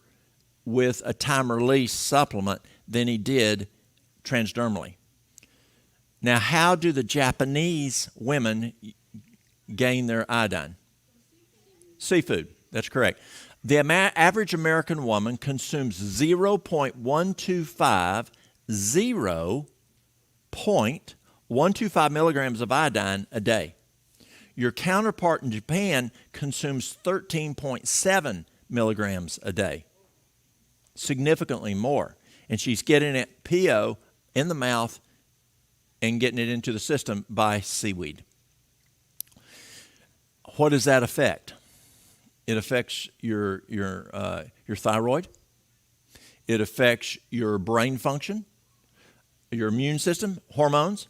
with a time-release supplement than he did transdermally. Now, how do the Japanese women gain their iodine? Seafood, that's correct. The average American woman consumes 0.125 milligrams of iodine a day. Your counterpart in Japan consumes 13.7 milligrams a day, significantly more. And she's getting it PO in the mouth and getting it into the system by seaweed. What does that affect? It affects your thyroid. It affects your brain function, your immune system, hormones.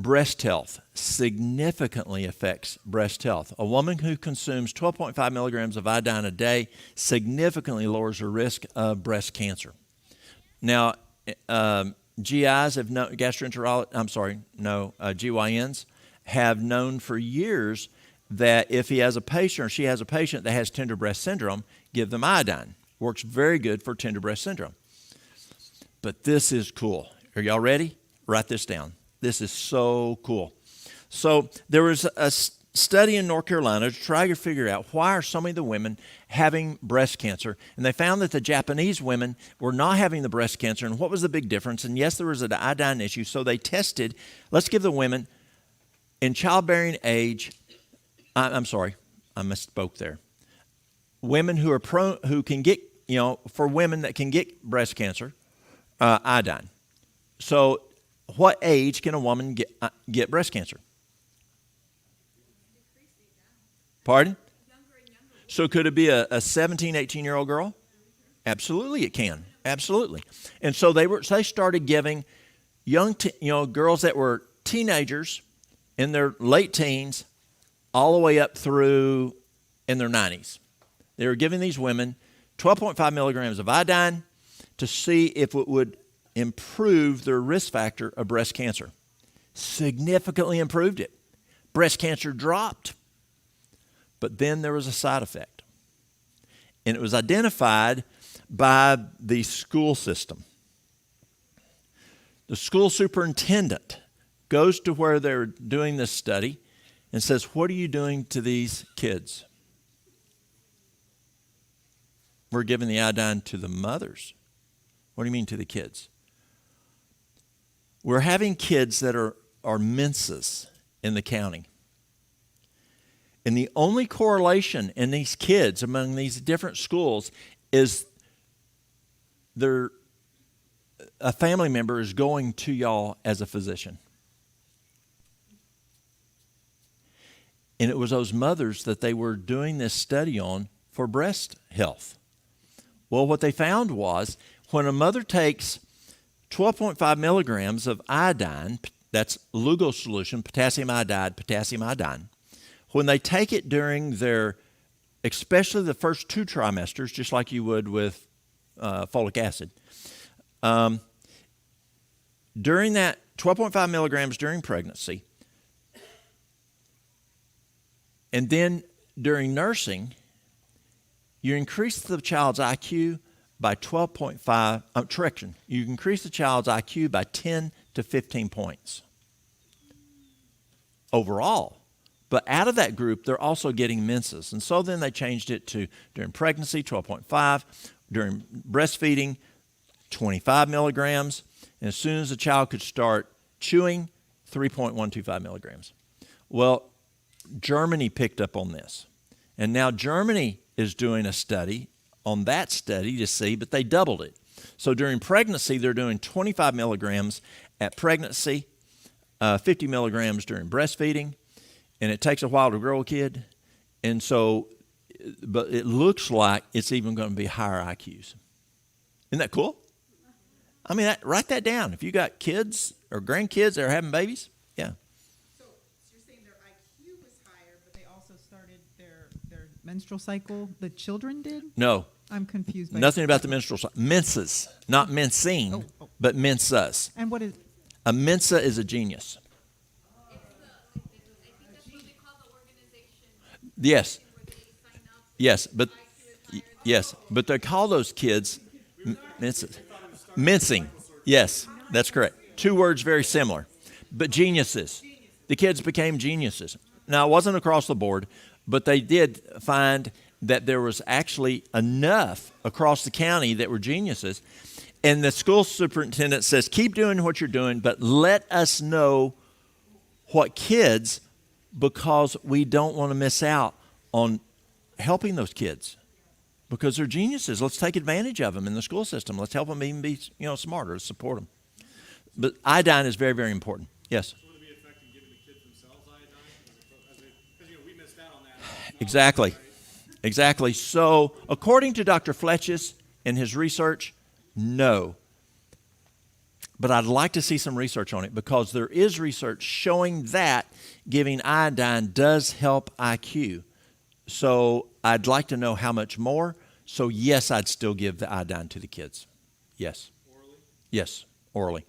Breast health significantly affects breast health. A woman who consumes 12.5 milligrams of iodine a day significantly lowers her risk of breast cancer. Now, GYNs have known for years that if he has a patient or she has a patient that has tender breast syndrome, give them iodine. Works very good for tender breast syndrome. But this is cool. Are y'all ready? Write this down. This is so cool. So there was a study in North Carolina to try to figure out why are so many of the women having breast cancer, and they found that the Japanese women were not having the breast cancer, and what was the big difference? And yes, there was an iodine issue, so they tested, let's give the women in childbearing age, I'm sorry, I misspoke there. Women who are who can get, for women that can get breast cancer, iodine. So what age can a woman get breast cancer? Pardon? So could it be a 17, 18-year-old girl? Absolutely it can. Absolutely. And so they started giving young girls that were teenagers in their late teens all the way up through in their 90s. They were giving these women 12.5 milligrams of iodine to see if it would improve their risk factor of breast cancer. Significantly improved it. Breast cancer dropped. But then there was a side effect. And it was identified by the school system. The school superintendent goes to where they're doing this study and says, what are you doing to these kids? We're giving the iodine to the mothers. What do you mean to the kids? We're having kids that are menses in the county. And the only correlation in these kids among these different schools is a family member is going to y'all as a physician. And it was those mothers that they were doing this study on for breast health. Well, what they found was when a mother takes 12.5 milligrams of iodine, that's Lugo solution, potassium iodine, when they take it during especially the first 2 trimesters, just like you would with folic acid, during that 12.5 milligrams during pregnancy, and then during nursing, you increase the child's IQ by 12.5, you increase the child's IQ by 10 to 15 points overall. But out of that group, they're also getting menses. And so then they changed it to during pregnancy, 12.5, during breastfeeding, 25 milligrams, and as soon as the child could start chewing, 3.125 milligrams. Well, Germany picked up on this. And now Germany is doing a study on that study to see, but they doubled it. So during pregnancy, they're doing 25 milligrams at pregnancy, 50 milligrams during breastfeeding, and it takes a while to grow a kid. And so, but it looks like it's even going to be higher IQs. Isn't that cool? I mean, write that down. If you got kids or grandkids that are having babies, yeah.
So you're saying their IQ was higher, but they also started their menstrual cycle. The children did?
No.
I'm confused.
Nothing about the menstrual cycle. Menses, not mensine, but mensas.
And what is?
A mensa is a genius.
I think that's what they call the organization.
Yes. Yes, but yes, but they call those kids mincing. Yes, that's correct. Two words very similar, but geniuses. The kids became geniuses. Now, it wasn't across the board, but they did find that there was actually enough across the county that were geniuses. And the school superintendent says, keep doing what you're doing, but let us know what kids, because we don't want to miss out on helping those kids because they're geniuses. Let's take advantage of them in the school system. Let's help them even be, smarter. Let's support them. But iodine is very, very important. Yes.
Would it be effective giving the kids themselves iodine? Because we missed out on that.
Exactly. Exactly. So, according to Dr. Fletches and his research, no. But I'd like to see some research on it because there is research showing that giving iodine does help IQ. So, I'd like to know how much more. So, yes, I'd still give the iodine to the kids. Yes.
Orally?
Yes, orally.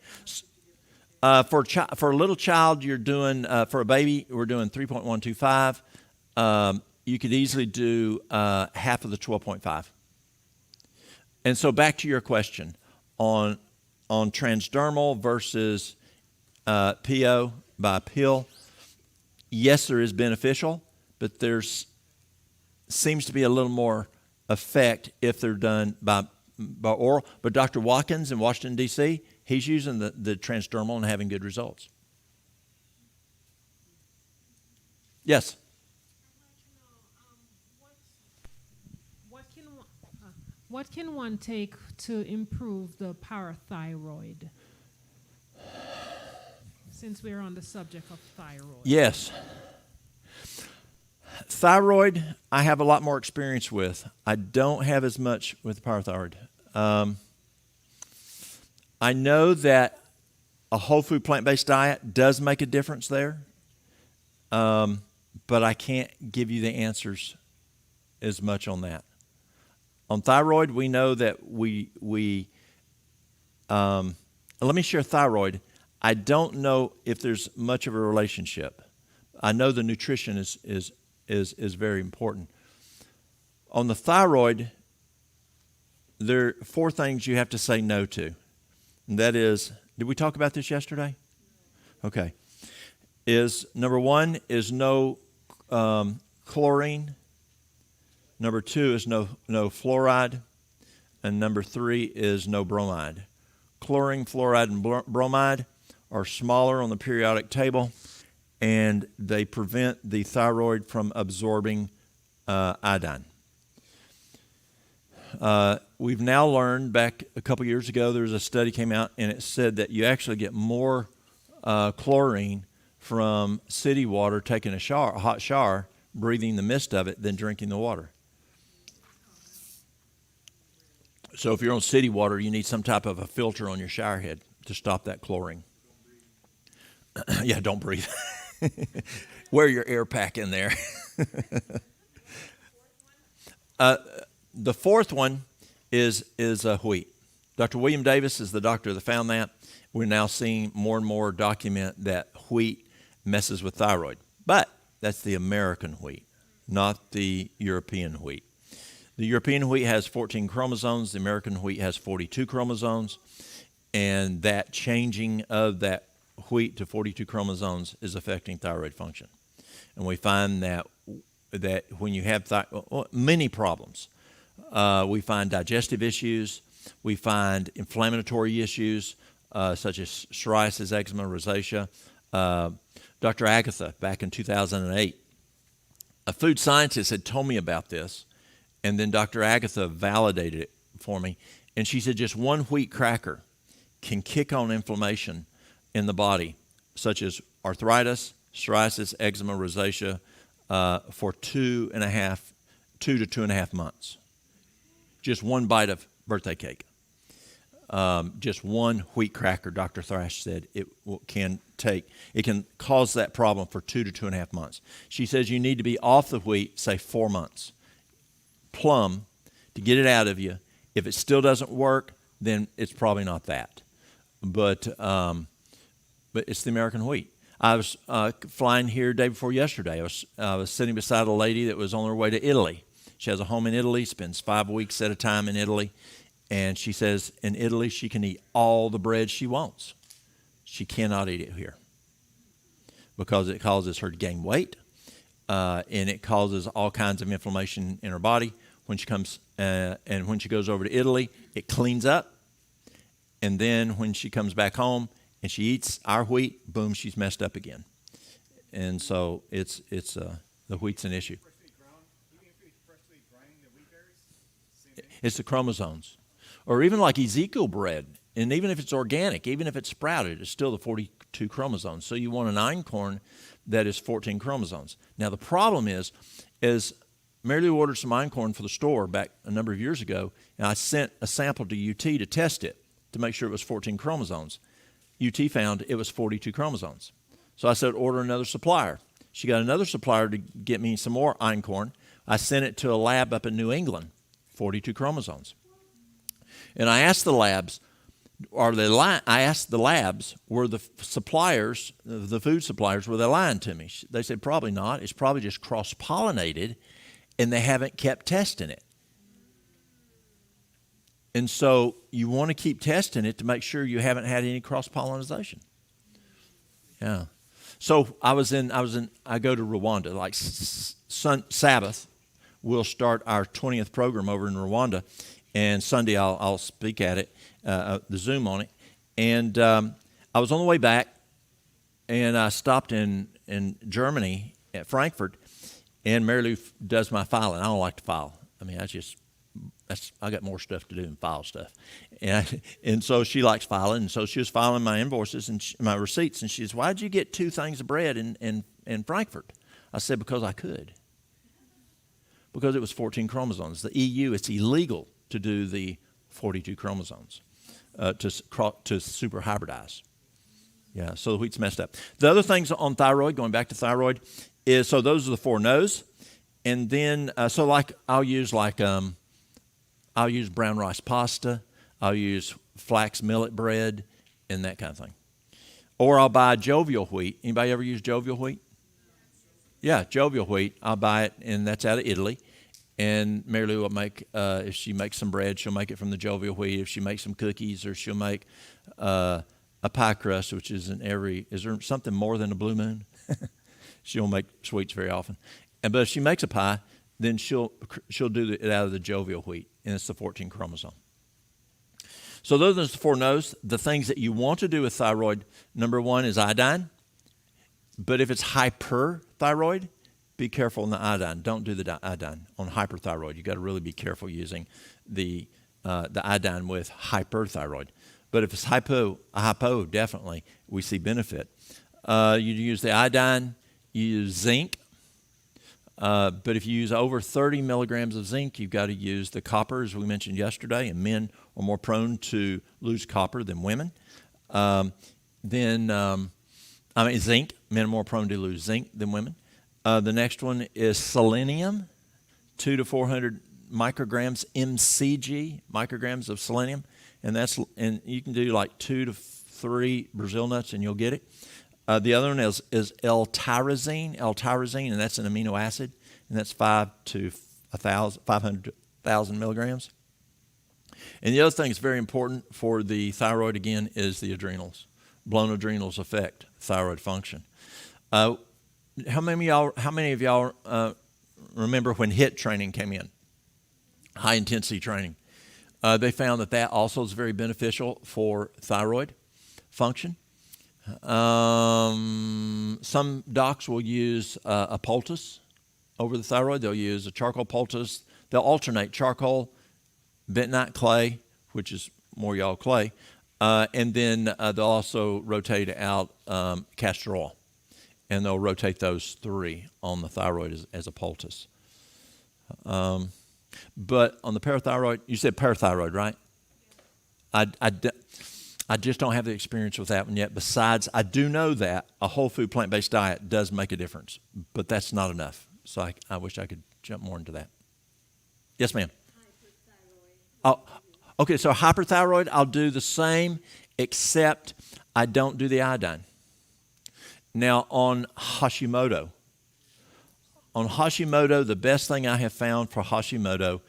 For a little child, you're doing, for a baby, we're doing 3.125. You could easily do half of the 12.5. And so back to your question on transdermal versus PO by pill, yes, there is beneficial, but there's seems to be a little more effect if they're done by oral. But Dr. Watkins in Washington, D.C., he's using the transdermal and having good results. Yes?
What can one take to improve the parathyroid? Since we're on the subject of thyroid.
Yes. Thyroid, I have a lot more experience with. I don't have as much with parathyroid. I know that a whole food plant-based diet does make a difference there, but I can't give you the answers as much on that. On thyroid, we know that let me share thyroid. I don't know if there's much of a relationship. I know the nutrition is very important. On the thyroid, there are 4 things you have to say no to. And that is, did we talk about this yesterday? Okay. Number 1 is no chlorine. Number 2 is no fluoride. And number 3 is no bromide. Chlorine, fluoride, and bromide are smaller on the periodic table, and they prevent the thyroid from absorbing iodine. We've now learned, back a couple years ago, there was a study came out, and it said that you actually get more chlorine from city water, taking a hot shower, breathing the mist of it, than drinking the water. So if you're on city water, you need some type of a filter on your shower head to stop that chlorine. Yeah, don't breathe. Wear your air pack in there. The 4th one is wheat. Dr. William Davis is the doctor that found that. We're now seeing more and more document that wheat messes with thyroid. But that's the American wheat, not the European wheat. The European wheat has 14 chromosomes. The American wheat has 42 chromosomes. And that changing of that wheat to 42 chromosomes is affecting thyroid function. And we find that when you have many problems, we find digestive issues, we find inflammatory issues such as psoriasis, eczema, rosacea. Dr. Agatha, back in 2008, a food scientist had told me about this, and then Dr. Agatha validated it for me, and she said just one wheat cracker can kick on inflammation in the body, such as arthritis, psoriasis, eczema, rosacea, for 2 to 2.5 months. Just one bite of birthday cake. Just one wheat cracker, Dr. Thrash said, it can cause that problem for 2 to 2.5 months. She says you need to be off the wheat, say 4 months. Plum, to get it out of you. If it still doesn't work, then it's probably not that. But it's the American wheat. I was flying here day before yesterday. I was sitting beside a lady that was on her way to Italy. She has a home in Italy, spends 5 weeks at a time in Italy, and she says in Italy she can eat all the bread she wants. She cannot eat it here because it causes her to gain weight, and it causes all kinds of inflammation in her body. When she comes and when she goes over to Italy, it cleans up, and then when she comes back home and she eats our wheat, boom, she's messed up again. And so it's the wheat's an issue. It's the chromosomes. Or even like Ezekiel bread, and even if it's organic, even if it's sprouted, it's still the 42 chromosomes. So you want an einkorn that is 14 chromosomes. Now the problem is Mary Lou ordered some einkorn for the store back a number of years ago, and I sent a sample to UT to test it to make sure it was 14 chromosomes. UT found it was 42 chromosomes. So I said, order another supplier. She got another supplier to get me some more einkorn. I sent it to a lab up in New England, 42 chromosomes. And I asked the labs, were the suppliers, the food suppliers, were they lying to me? They said, probably not. It's probably just cross-pollinated, and they haven't kept testing it. And so you want to keep testing it to make sure you haven't had any cross-pollination. Yeah. So I go to Rwanda, like Sabbath, we'll start our 20th program over in Rwanda, and Sunday I'll speak at it, the Zoom on it. And I was on the way back, and I stopped in Germany at Frankfurt, and Mary Lou does my filing. I don't like to file. I mean, I got more stuff to do than file stuff. And so she likes filing, and so she was filing my invoices and my receipts, and she says, why'd you get 2 things of bread in Frankfurt? I said, because I could. Because it was 14 chromosomes. The EU, it's illegal to do the 42 chromosomes, to super hybridize. Yeah, so the wheat's messed up. The other things on thyroid, going back to thyroid, is, so those are the 4 no's. And then, so like I'll use brown rice pasta. I'll use flax millet bread and that kind of thing. Or I'll buy jovial wheat. Anybody ever use jovial wheat? Yeah, jovial wheat. I'll buy it, and that's out of Italy. And Mary Lou will make, if she makes some bread, she'll make it from the jovial wheat. If she makes some cookies, or she'll make a pie crust, which is is there something more than a blue moon? She don't make sweets very often. But if she makes a pie, then she'll do it out of the jovial wheat, and it's the 14 chromosome. So those are the 4 no's. The things that you want to do with thyroid, number 1 is iodine. But if it's hyperthyroid, be careful on the iodine. Don't do the iodine on hyperthyroid. You got to really be careful using the iodine with hyperthyroid. But if it's hypo, definitely we see benefit. You use the iodine. You use zinc. But if you use over 30 milligrams of zinc, you've got to use the copper, as we mentioned yesterday, and men are more prone to lose copper than women. Zinc, men are more prone to lose zinc than women. The next one is selenium, 200 to 400 micrograms mcg, micrograms of selenium, and you can do like 2 to 3 Brazil nuts and you'll get it. The other one is L-tyrosine, and that's an amino acid, and that's 500,000 milligrams. And the other thing that's very important for the thyroid, again, is the adrenals. Blown adrenals affect thyroid function. How many of y'all remember when HIIT training came in? High intensity training. They found that also is very beneficial for thyroid function. Some docs will use a poultice over the thyroid. They'll use a charcoal poultice. They'll alternate charcoal, bentonite clay, which is more y'all clay, and then they'll also rotate out castor oil, and they'll rotate those 3 on the thyroid as a poultice. But on the parathyroid, you said parathyroid, right? I just don't have the experience with that one yet. Besides, I do know that a whole food plant-based diet does make a difference, but that's not enough. So I wish I could jump more into that. Yes, ma'am. Oh, okay, so hyperthyroid, I'll do the same, except I don't do the iodine. Now, on Hashimoto, the best thing I have found for Hashimoto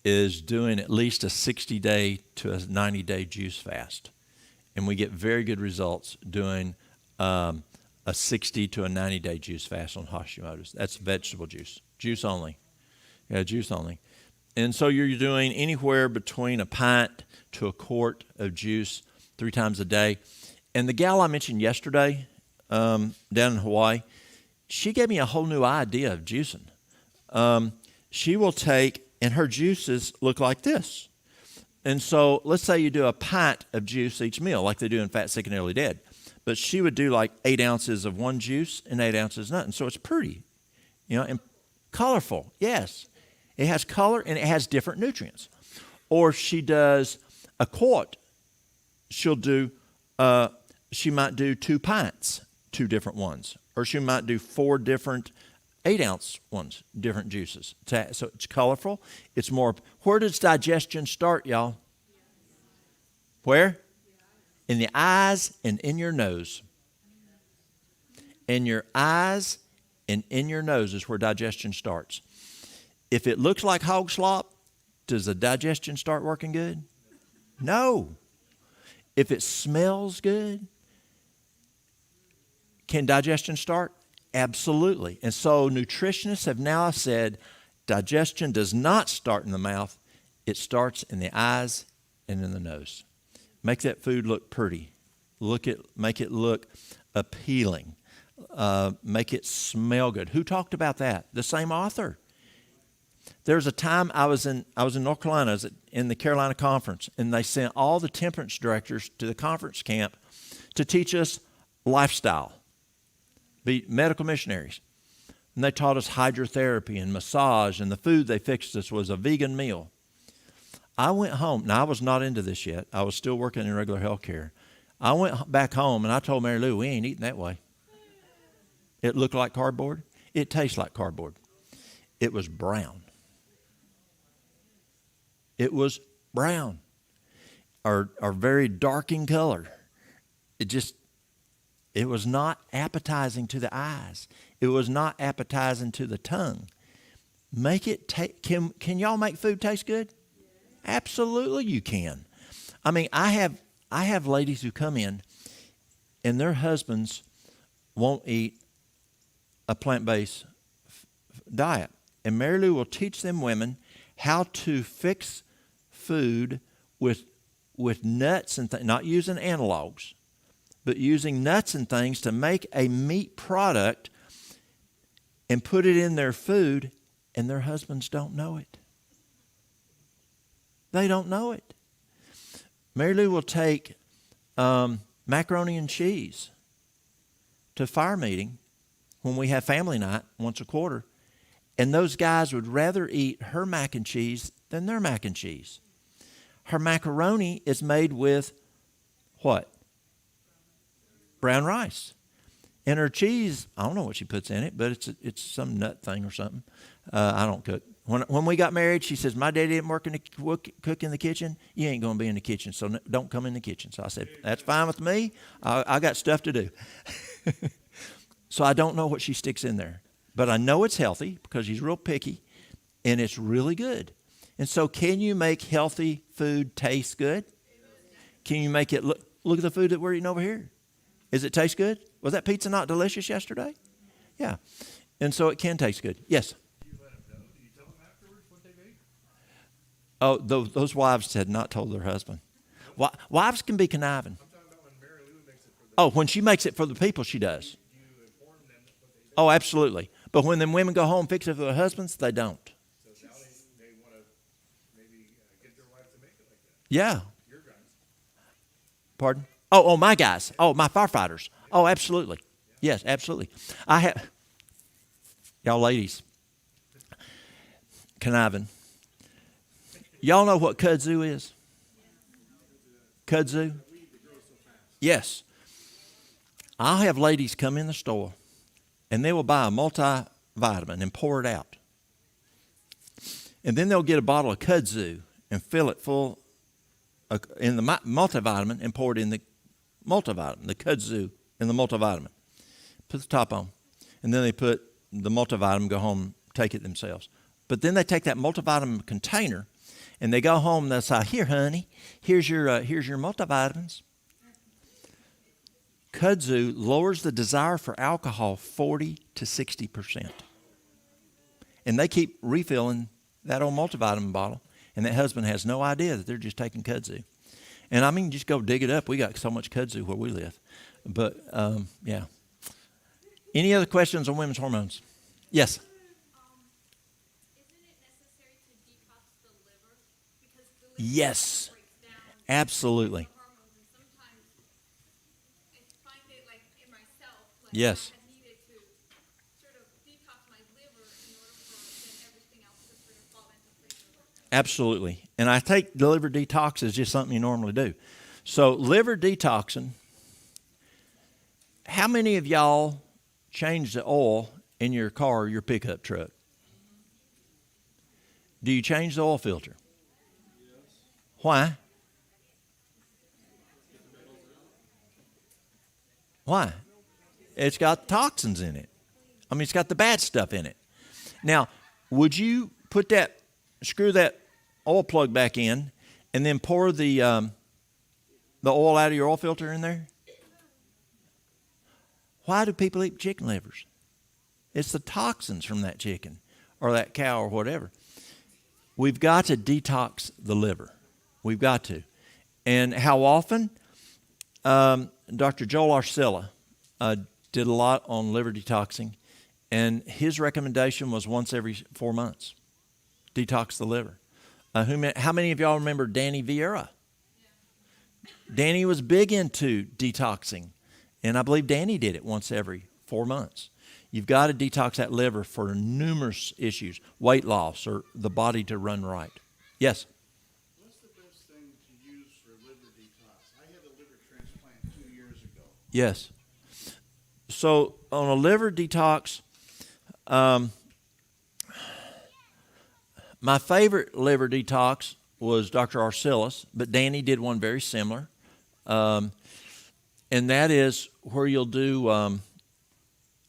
is doing at least a 60-day to a 90-day juice fast. And we get very good results doing a 60 to a 90-day juice fast on Hashimoto's. That's vegetable juice. Juice only. Yeah, juice only. And so you're doing anywhere between a pint to a quart of juice 3 times a day. And the gal I mentioned yesterday down in Hawaii, she gave me a whole new idea of juicing. She will take, and her juices look like this. And so let's say you do a pint of juice each meal, like they do in Fat, Sick, and Nearly Dead. But she would do like 8 ounces of one juice and 8 ounces of nothing. So it's pretty, and colorful. Yes, it has color and it has different nutrients. Or she does a quart. She might do 2 pints, 2 different ones. Or she might do 4 different 8-ounce ones, different juices. So it's colorful. It's more. Where does digestion start, y'all? Where? In the eyes and in your nose. In your eyes and in your nose is where digestion starts. If it looks like hog slop, does the digestion start working good? No. If it smells good, can digestion start? Absolutely. And so nutritionists have now said digestion does not start in the mouth. It starts in the eyes and in the nose. Make that food look pretty. Make it look appealing. Make it smell good. Who talked about that? The same author. There's a time I was in North Carolina, I was in the Carolina Conference, and they sent all the temperance directors to the conference camp to teach us lifestyle, be medical missionaries. And they taught us hydrotherapy and massage, and the food they fixed us was a vegan meal. I went home. Now, I was not into this yet. I was still working in regular health care. I went back home, and I told Mary Lou, we ain't eating that way. It looked like cardboard. It tastes like cardboard. It was brown. It was brown or very dark in color. It was not appetizing to the eyes. It was not appetizing to the tongue. Make it can y'all make food taste good? Absolutely you can. I mean, I have ladies who come in and their husbands won't eat a plant-based diet. And Mary Lou will teach them women how to fix food with nuts and not using analogs, but using nuts and things to make a meat product and put it in their food, and their husbands don't know it. They don't know it. Mary Lou will take macaroni and cheese to fire meeting when we have family night once a quarter, and those guys would rather eat her mac and cheese than their mac and cheese. Her macaroni is made with what? Brown rice. And her cheese, I don't know what she puts in it, but it's some nut thing or something. I don't cook. When we got married, she says, my daddy didn't cook in the kitchen. You ain't going to be in the kitchen, so don't come in the kitchen. So I said, that's fine with me. I got stuff to do. So I don't know what she sticks in there. But I know it's healthy because she's real picky, and it's really good. And so can you make healthy food taste good? Can you make it look at the food that we're eating over here? Does it taste good? Was that pizza not delicious yesterday? Yeah. And so it can taste good. Yes?
Do you let them know? Do you tell them afterwards what they make?
Oh, those wives had not told their husband. Wives can be conniving.
I'm talking about when Mary Lou makes it for the
Oh, when she makes it for the people, she does.
do you inform them what they make?
Oh, absolutely. But when them women go home and fix it for their husbands, they don't.
So now they want to maybe get their wife to make it like that.
Yeah.
Your guys.
Pardon? Oh, my guys. Oh, my firefighters. Oh, absolutely. Yes, absolutely. I have, y'all ladies, conniving. Y'all know what kudzu is? Kudzu? Yes. I'll have ladies come in the store and they will buy a multivitamin and pour it out. And then they'll get a bottle of kudzu and fill it full in the multivitamin and pour it in the multivitamin, the kudzu in the multivitamin. put the top on, and then they put the multivitamin, go home, take it themselves. But then they take that multivitamin container, and they go home and they say, "Here, honey, here's your multivitamins." Kudzu lowers the desire for alcohol 40 to 60%. And they keep refilling that old multivitamin bottle, and that husband has no idea that they're just taking kudzu. And I mean, just go dig it up. We got so much kudzu where we live. But, yeah. Any other questions on women's hormones? Yes?
Isn't it necessary to detox the liver? Because the liver
Yes.
breaks down
Absolutely.
the hormones, and sometimes I find it like in myself, like
Yes.
I have needed to sort of detox my liver in order for then everything else to sort of fall into place.
Absolutely. And I take the liver detox as just something you normally do. So liver detoxing, how many of y'all change the oil in your car or your pickup truck? Do you change the oil filter? Why? Why? It's got toxins in it. I mean, it's got the bad stuff in it. Now, would you screw that oil plug back in, and then pour the oil out of your oil filter in there? Why do people eat chicken livers? It's the toxins from that chicken or that cow or whatever. We've got to detox the liver. We've got to. And how often? Dr. Joel Arcilla did a lot on liver detoxing, and his recommendation was once every 4 months. Detox the liver. How many of y'all remember Danny Vieira? Danny was big into detoxing, and I believe Danny did it once every 4 months. You've got to detox that liver for numerous issues, weight loss or the body to run right. Yes?
What's the best thing to use for liver detox? I had a liver transplant 2 years ago.
Yes. So on a liver detox, my favorite liver detox was Dr. Arcellus, but Danny did one very similar. And that is where you'll do,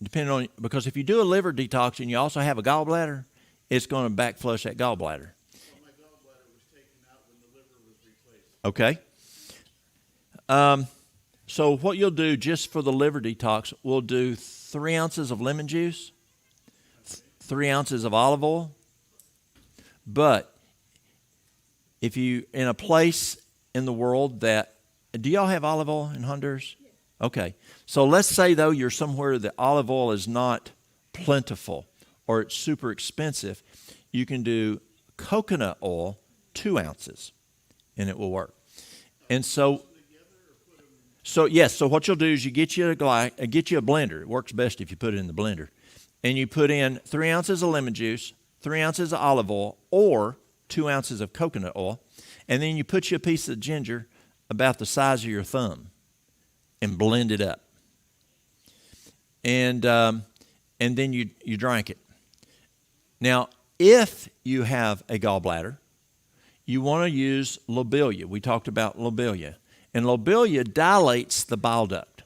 depending on, because if you do a liver detox and you also have a gallbladder, it's going to back flush that gallbladder.
Well, my gallbladder was taken out when the liver was replaced.
Okay. So what you'll do just for the liver detox, we'll do 3 ounces of lemon juice, 3 ounces of olive oil. But if you in a place in the world that, do y'all have olive oil in Honduras? Yes. Okay. So let's say though you're somewhere that olive oil is not plentiful or it's super expensive, you can do coconut oil, 2 ounces, and it will work. And so yes, so what you'll do is you get you a blender. It works best if you put it in the blender. And you put in 3 ounces of lemon juice, 3 ounces of olive oil, or 2 ounces of coconut oil, and then you put you a piece of ginger about the size of your thumb and blend it up. And then you drink it. Now, if you have a gallbladder, you want to use lobelia. We talked about lobelia. And lobelia dilates the bile duct.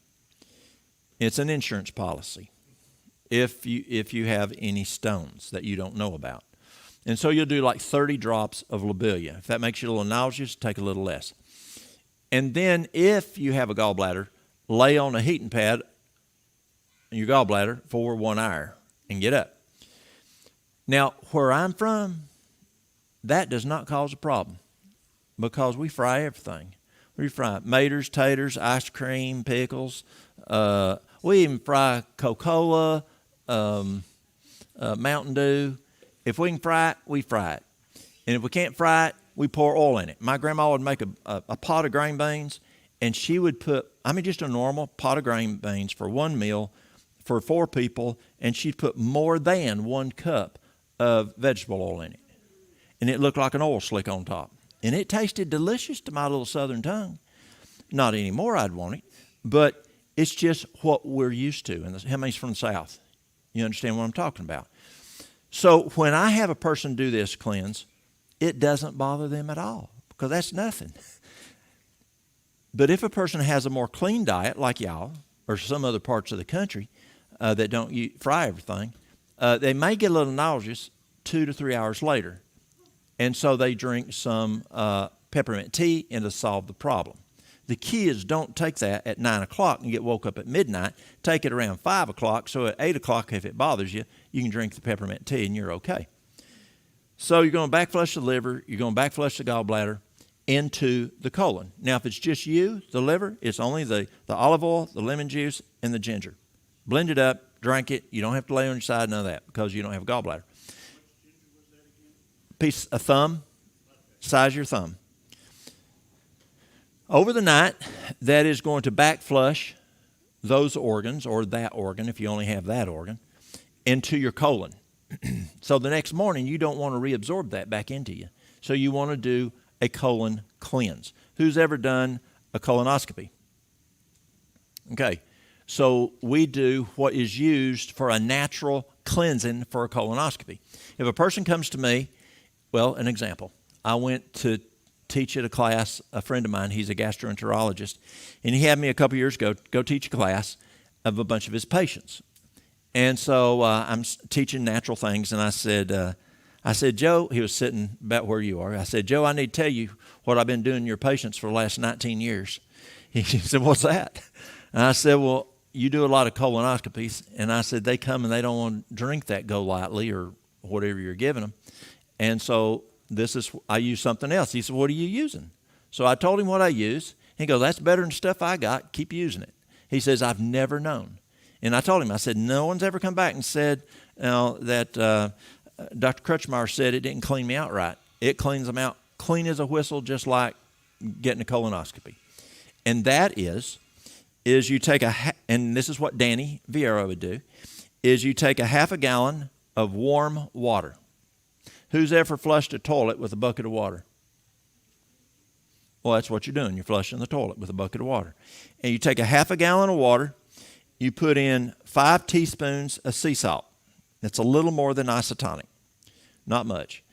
It's an insurance policy if you have any stones that you don't know about. And so you'll do like 30 drops of lobelia. If that makes you a little nauseous, take a little less. And then if you have a gallbladder, lay on a heating pad in your gallbladder for 1 hour and get up. Now, where I'm from, that does not cause a problem because we fry everything. We fry maters, taters, ice cream, pickles. We even fry Coca-Cola, Mountain Dew. If we can fry it, we fry it. And if we can't fry it, we pour oil in it. My grandma would make a pot of green beans, and she would put, just a normal pot of green beans for one meal for 4 people, and she'd put more than 1 cup of vegetable oil in it. And it looked like an oil slick on top. And it tasted delicious to my little southern tongue. Not anymore, I'd want it. But it's just what we're used to. And how many's from the South? You understand what I'm talking about? So when I have a person do this cleanse, it doesn't bother them at all because that's nothing. But if a person has a more clean diet like y'all or some other parts of the country, that don't fry everything, they may get a little nauseous 2 to 3 hours later. And so they drink some peppermint tea and to solve the problem. The key is don't take that at 9 o'clock and get woke up at midnight. Take it around 5 o'clock, so at 8 o'clock, if it bothers you, you can drink the peppermint tea and you're okay. So you're going to backflush the liver, you're going to backflush the gallbladder into the colon. Now, if it's just you, the liver, it's only the olive oil, the lemon juice, and the ginger. Blend it up, drink it. You don't have to lay on your side, none of that, because you don't have a gallbladder. Piece of thumb, size of your thumb. Over the night, that is going to backflush those organs, or that organ, if you only have that organ, into your colon. So the next morning, you don't want to reabsorb that back into you. So you want to do a colon cleanse. Who's ever done a colonoscopy? Okay, so we do what is used for a natural cleansing for a colonoscopy. If a person comes to me, well, an example. I went to teach at a class, a friend of mine, he's a gastroenterologist, and he had me a couple years ago go teach a class of a bunch of his patients. And so I'm teaching natural things, and I said, Joe, he was sitting about where you are. I said, Joe, I need to tell you what I've been doing to your patients for the last 19 years. He said, what's that? And I said, well, you do a lot of colonoscopies. And I said, they come and they don't want to drink that Go Lightly or whatever you're giving them. And so I use something else. He said, what are you using? So I told him what I use. He goes, that's better than stuff I got. Keep using it. He says, I've never known. And I told him, I said, no one's ever come back and said that Dr. Crutchmeyer said it didn't clean me out right. It cleans them out clean as a whistle, just like getting a colonoscopy. And that is you take and this is what Danny Vieira would do, is you take a half a gallon of warm water. Who's ever flushed a toilet with a bucket of water? Well, that's what you're doing. You're flushing the toilet with a bucket of water. And you take a half a gallon of water, you put in 5 teaspoons of sea salt. That's a little more than isotonic, not much.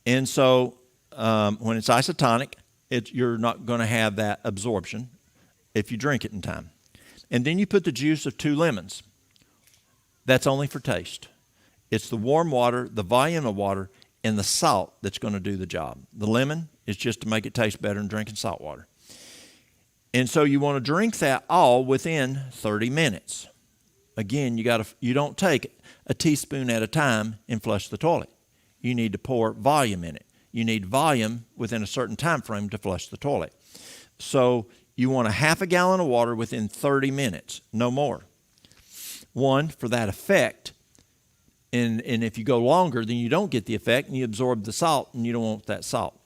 And so when it's isotonic, you're not going to have that absorption if you drink it in time. And then you put the juice of 2 lemons. That's only for taste. It's the warm water, the volume of water, and the salt that's going to do the job. The lemon is just to make it taste better than drinking salt water. And so you want to drink that all within 30 minutes. Again, you don't take a teaspoon at a time and flush the toilet. You need to pour volume in it. You need volume within a certain time frame to flush the toilet. So you want a half a gallon of water within 30 minutes, no more. One, for that effect. And if you go longer, then you don't get the effect and you absorb the salt, and you don't want that salt.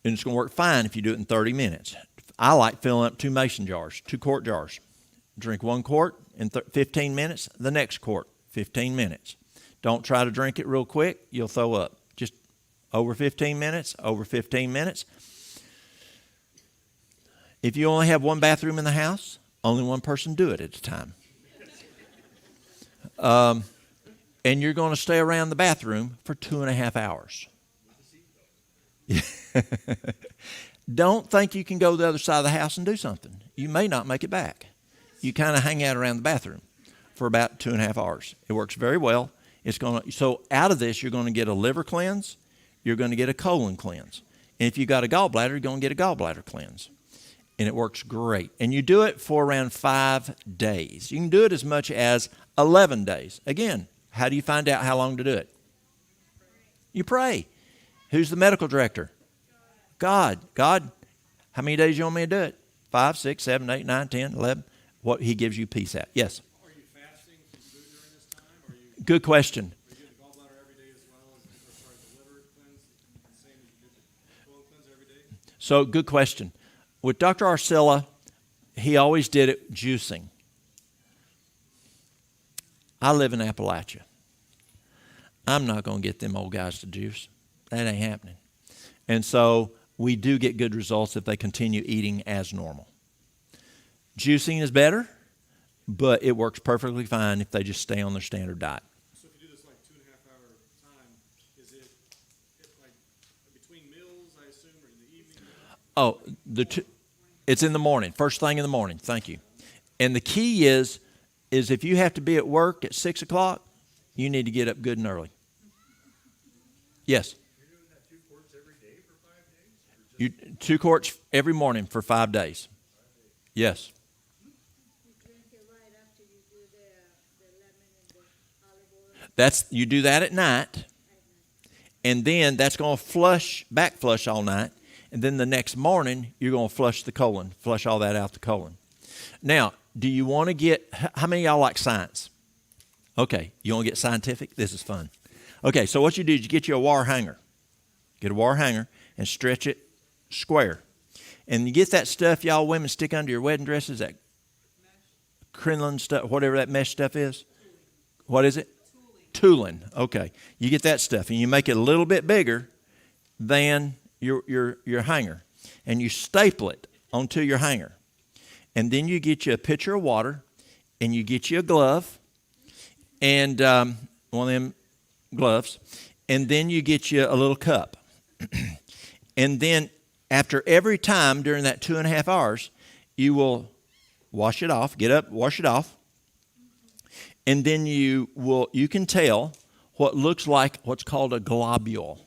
And it's going to work fine if you do it in 30 minutes. I like filling up 2 mason jars, 2 quart jars. Drink 1 quart in 15 minutes, the next quart, 15 minutes. Don't try to drink it real quick. You'll throw up. Just over 15 minutes, over 15 minutes. If you only have 1 bathroom in the house, only 1 person do it at a time. And you're going to stay around the bathroom for 2.5 hours. Don't think you can go to the other side of the house and do something. You may not make it back. You kind of hang out around the bathroom for about 2.5 hours. It works very well. So out of this, you're going to get a liver cleanse. You're going to get a colon cleanse. And if you got a gallbladder, you're going to get a gallbladder cleanse. And it works great. And you do it for around 5 days. You can do it as much as 11 days. Again, how do you find out how long to do it? You pray. Who's the medical director? God. God, how many days you want me to do it? 5, 6, 7, 8, 9, 10, 11. What he gives you peace at. Yes?
Are you fasting from food during this time? Are you
Good question.
do the gallbladder every day as well as the liver cleanse, the same as you do the colon cleanse every day?
So good question. With Dr. Arcilla, he always did it juicing. I live in Appalachia. I'm not going to get them old guys to juice. That ain't happening. And so we do get good results if they continue eating as normal. Juicing is better, but it works perfectly fine if they just stay on their standard diet.
So if you do this like 2.5 hour time, is it like between meals, I assume, or in the evening?
Oh, it's in the morning, first thing in the morning. Thank you. And the key is is if you have to be at work at 6 o'clock, you need to get up good and early. Yes.
You're doing that 2 quarts every day for 5 days? Or just
2 quarts every morning for 5 days. Yes.
You drink it right after you do the lemon and the olive oil.
That's, you do that at night, and then that's going to back flush all night, and then the next morning you're going to flush the colon, flush all that out the colon. Now, do you want to get, how many of y'all like science? Okay, you want to get scientific? This is fun. Okay, so what you do is you get you a wire hanger. Get a wire hanger and stretch it square. And you get that stuff y'all women stick under your wedding dresses, that crinoline stuff, whatever that mesh stuff is. What is it? Tooling. Okay. You get that stuff and you make it a little bit bigger than your hanger. And you staple it onto your hanger. And then you get you a pitcher of water and you get you a glove and one of them gloves. And then you get you a little cup. And then after every time during that 2.5 hours, you will wash it off, get up, wash it off. And then you can tell what looks like what's called a globule.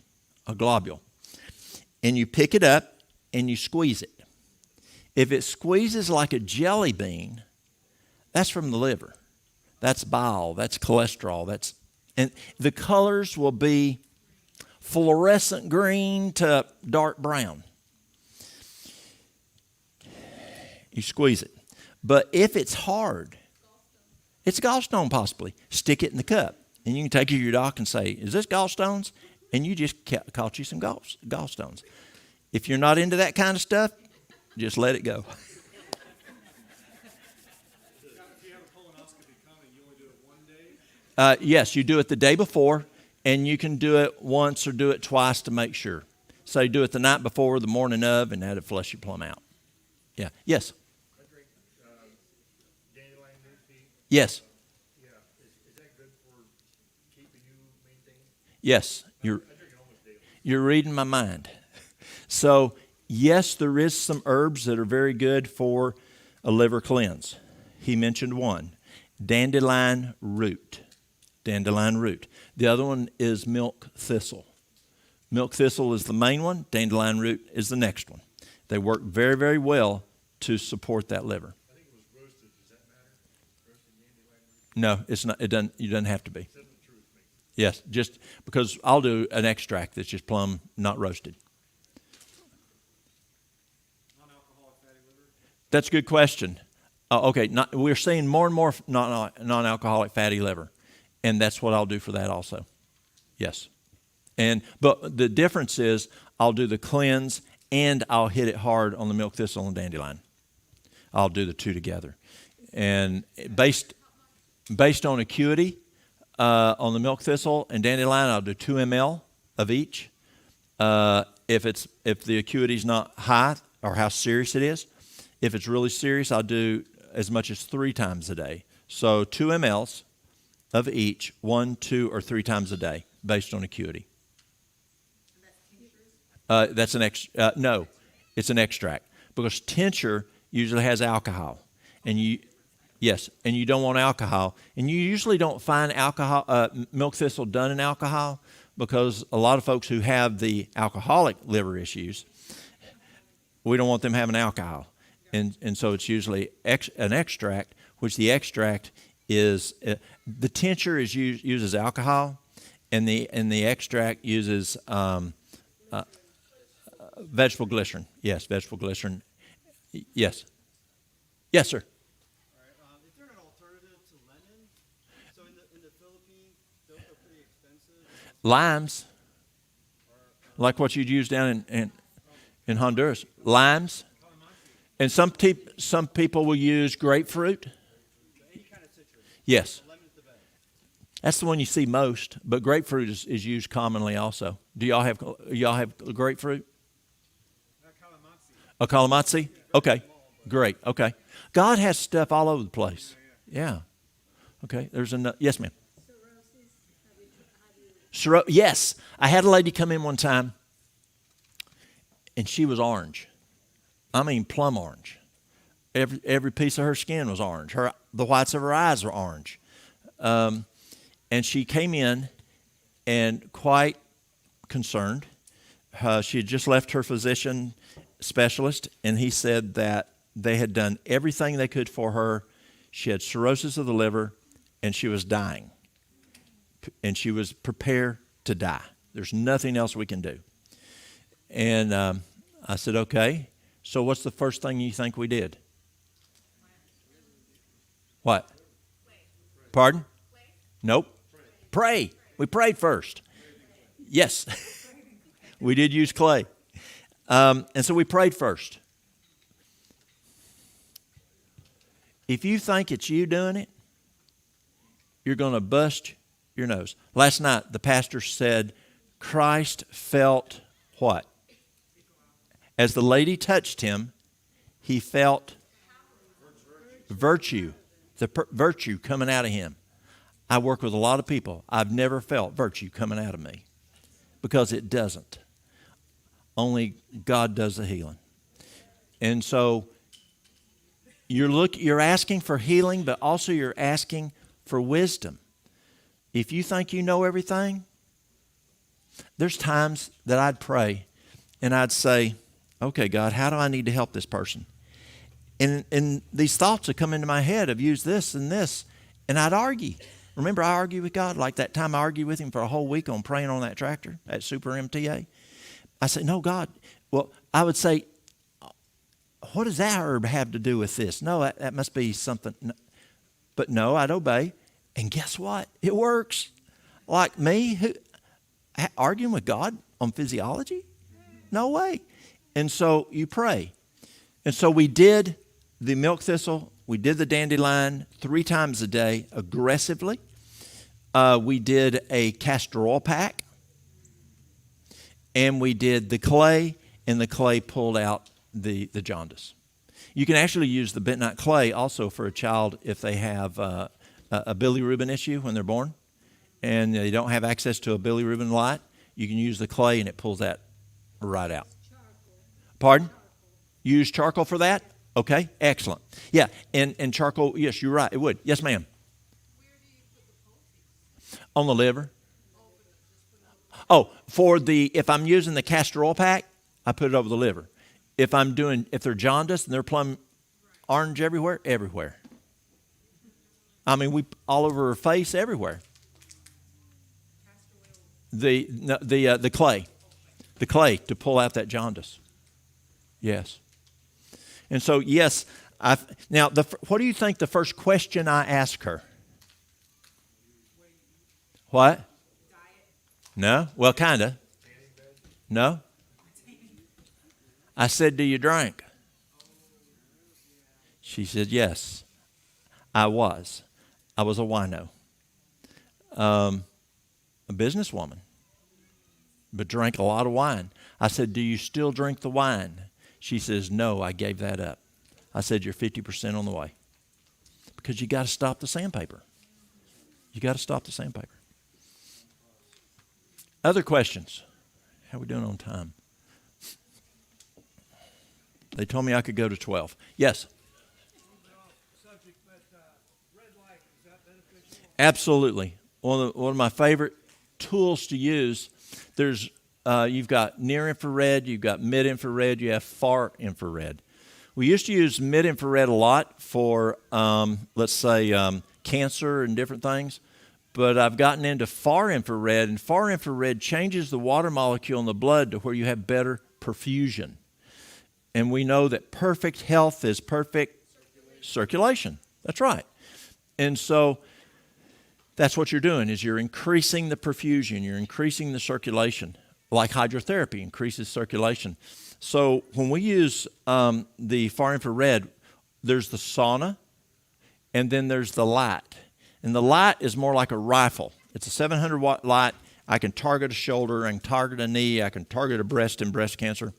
And you pick it up and you squeeze it. If it squeezes like a jelly bean, that's from the liver. That's bile, that's cholesterol, and the colors will be fluorescent green to dark brown. You squeeze it. But if it's hard, it's gallstone possibly. Stick it in the cup. And you can take it to your doc and say, is this gallstones? And you just caught you some gallstones. If you're not into that kind of stuff, just let it go.
if you have a colonoscopy coming, you only do it 1 day?
Yes, you do it the day before, and you can do it once or do it twice to make sure. So you do it the night before, the morning of, and that'll flush you plumb out. Yeah. Yes.
I drink dandelion root tea.
Yes.
Yeah. Is that good for keeping you maintained?
Yes.
I drink it almost daily.
You're reading my mind. So, yes, there is some herbs that are very good for a liver cleanse. He mentioned one, dandelion root. Dandelion root. The other one is milk thistle. Milk thistle is the main one. Dandelion root is the next one. They work very, very well to support that liver.
I think it was roasted. Does that matter? Roasted dandelion root?
No, it's not. It doesn't. You doesn't have to be.
Tell the truth, mate.
Yes, just because I'll do an extract that's just plum, not roasted.
Non-alcoholic fatty liver?
That's a good question. Okay, we're seeing more and more non-alcoholic fatty liver, and that's what I'll do for that also. Yes, but the difference is I'll do the cleanse and I'll hit it hard on the milk thistle and dandelion. I'll do the two together, and based on acuity on the milk thistle and dandelion, I'll do 2 ml of each. If the acuity is not high or how serious it is, if it's really serious, I'll do as much as 3 times a day. So 2 mLs of each, 1, 2, or 3 times a day, based on acuity. That's an no, it's an extract because tincture usually has alcohol, and you don't want alcohol, and you usually don't find milk thistle done in alcohol because a lot of folks who have the alcoholic liver issues, we don't want them having alcohol. And so it's usually an extract, which the extract is, the tincture uses alcohol, and the extract uses vegetable glycerin. Yes, vegetable glycerin. Yes. Yes, sir.
All right. Is there an alternative to lemon? So in the Philippines, those are pretty expensive.
Limes, like what you'd use down in Honduras. Limes. And some people will use grapefruit.
Any kind of citrus.
Yes.
Lemon's the best.
That's the one you see most, but grapefruit is used commonly also. Do y'all have grapefruit? A calamansi? Okay. Great. Okay. God has stuff all over the place. Yeah. Okay. There's another. Yes, ma'am. Yes. I had a lady come in one time, and she was orange. I mean, plum orange. Every piece of her skin was orange. the whites of her eyes were orange. And she came in and quite concerned. She had just left her physician specialist, and he said that they had done everything they could for her. She had cirrhosis of the liver, and she was dying. And she was prepared to die. There's nothing else we can do. And I said, okay, so what's the first thing you think we did? What? Pardon? Nope. Pray. We prayed first. Yes. We did use clay. And so we prayed first. If you think it's you doing it, you're going to bust your nose. Last night, the pastor said, Christ felt what? As the lady touched him, he felt virtue, virtue coming out of him. I work with a lot of people. I've never felt virtue coming out of me because it doesn't. Only God does the healing. And so you're asking for healing, but also you're asking for wisdom. If you think you know everything, there's times that I'd pray and I'd say, okay, God, how do I need to help this person? And these thoughts would come into my head of use this and this, and I'd argue. Remember, I argued with God, like that time I argued with him for a whole week on praying on that tractor, that Super MTA. I said, no, God. Well, I would say, what does that herb have to do with this? No, that must be something. But no, I'd obey. And guess what? It works. Like me, arguing with God on physiology? No way. And so you pray. And so we did the milk thistle. We did the dandelion 3 times a day aggressively. We did a castor oil pack. And we did the clay, and the clay pulled out the jaundice. You can actually use the bentonite clay also for a child if they have a bilirubin issue when they're born and they don't have access to a bilirubin light. You can use the clay, and it pulls that right out. Pardon? You use charcoal for that? Okay, excellent. Yeah, and charcoal, yes, you're right, it would. Yes, ma'am.
Where do you put the poultice?
On the liver. Oh, if I'm using the castor oil pack, I put it over the liver. If they're jaundiced and they're plumb orange everywhere. I mean, all over her face, everywhere. The clay to pull out that jaundice. Yes. And so, yes, now, what do you think the first question I asked her? What? No? Well, kind of. No? I said, do you drink? She said, yes. I was a wino. A businesswoman, but drank a lot of wine. I said, do you still drink the wine? She says, no, I gave that up. I said, you're 50% on the way. Because you got to stop the sandpaper. You got to stop the sandpaper. Other questions? How are we doing on time? They told me I could go to 12. Yes? Absolutely. One of my favorite tools to use, you've got near infrared, you've got mid infrared, you have far infrared. We used to use mid infrared a lot for, let's say, cancer and different things. But I've gotten into far infrared, and far infrared changes the water molecule in the blood to where you have better perfusion. And we know that perfect health is perfect circulation. That's right. And so that's what you're doing, is you're increasing the perfusion, you're increasing the circulation, like hydrotherapy increases circulation. So when we use the far infrared, there's the sauna, and then there's the light. And the light is more like a rifle. It's a 700-watt light. I can target a shoulder, I can target a knee, I can target a breast in breast cancer.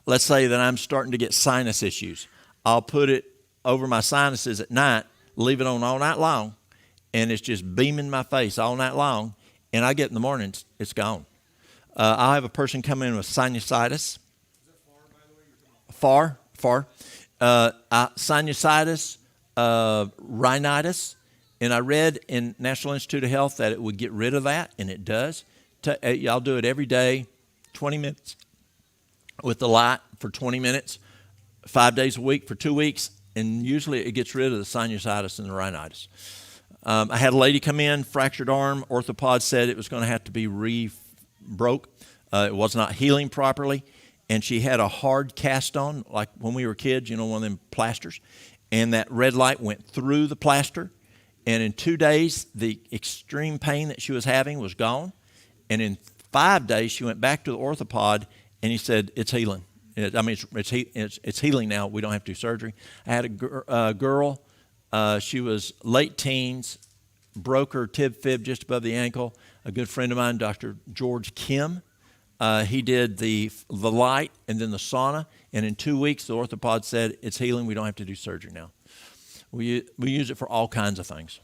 Let's say that I'm starting to get sinus issues. I'll put it over my sinuses at night, leave it on all night long, and it's just beaming my face all night long, and I get in the morning, it's gone. I'll have a person come in with sinusitis.
Is that far, by the way?
Far. Sinusitis, rhinitis, and I read in National Institute of Health that it would get rid of that, and it does. I'll do it every day, 20 minutes with the light for 20 minutes, 5 days a week for 2 weeks, and usually it gets rid of the sinusitis and the rhinitis. I had a lady come in, fractured arm. Orthopod said it was going to have to be broke. It was not healing properly, and she had a hard cast on, like when we were kids, one of them plasters, and that red light went through the plaster, and in 2 days, the extreme pain that she was having was gone, and in 5 days, she went back to the orthopod, and he said, it's healing. It's healing now. We don't have to do surgery. I had a girl. She was late teens, broke her tib-fib just above the ankle. A good friend of mine, Dr. George Kim, he did the light and then the sauna, and in 2 weeks, the orthopod said, it's healing. We don't have to do surgery now. We use it for all kinds of things.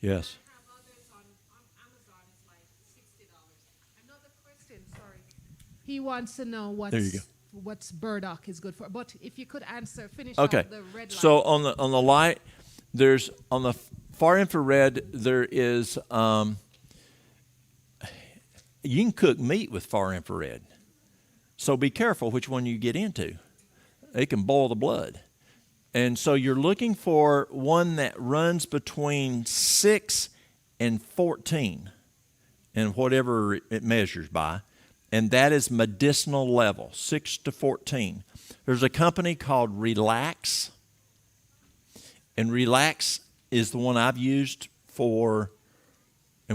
Yes.
I have others on Amazon, it's like $60. Another question, sorry.
He wants to know
There you go.
what's burdock is good for. But if you could finish
Okay.
off the red light.
So on the light, there's on the far infrared there is you can cook meat with far infrared. So be careful which one you get into. It can boil the blood. And so you're looking for one that runs between 6 and 14 and whatever it measures by. And that is medicinal level, 6 to 14. There's a company called Relax. And Relax is the one I've used and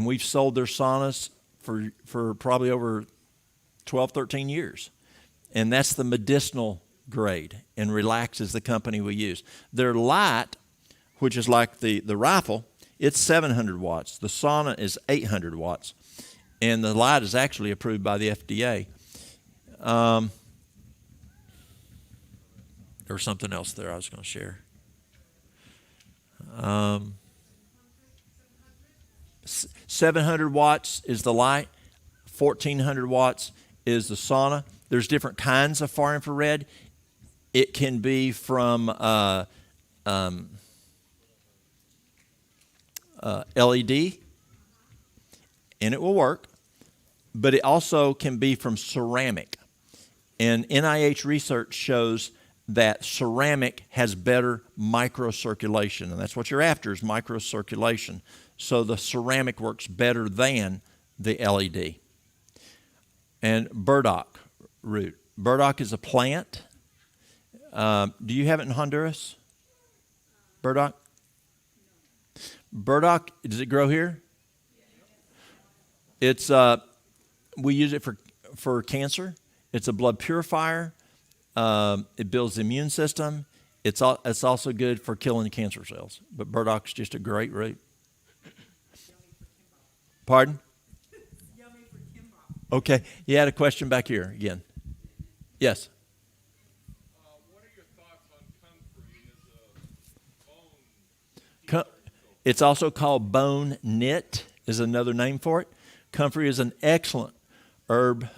we've sold their saunas for probably over 12, 13 years. And that's the medicinal grade, and Relax is the company we use. Their light, which is like the rifle, it's 700 watts. The sauna is 800 watts, and the light is actually approved by the FDA. There was something else there I was going to share. 700 watts is the light. 1,400 watts is the sauna. There's different kinds of far infrared. It can be from LED, and it will work, but it also can be from ceramic. And NIH research shows that ceramic has better microcirculation, and that's what you're after is microcirculation. So the ceramic works better than the LED. And burdock root. Burdock is a plant. Do you have it in Honduras? Burdock? Burdock, does it grow here? It's we use it for cancer. It's a blood purifier. It builds the immune system. It's also good for killing cancer cells. But burdock's just a great root. Pardon? Okay. You had a question back here again. Yes.
What are your thoughts on comfrey as a bone?
It's also called bone knit is another name for it. Comfrey is an excellent herb.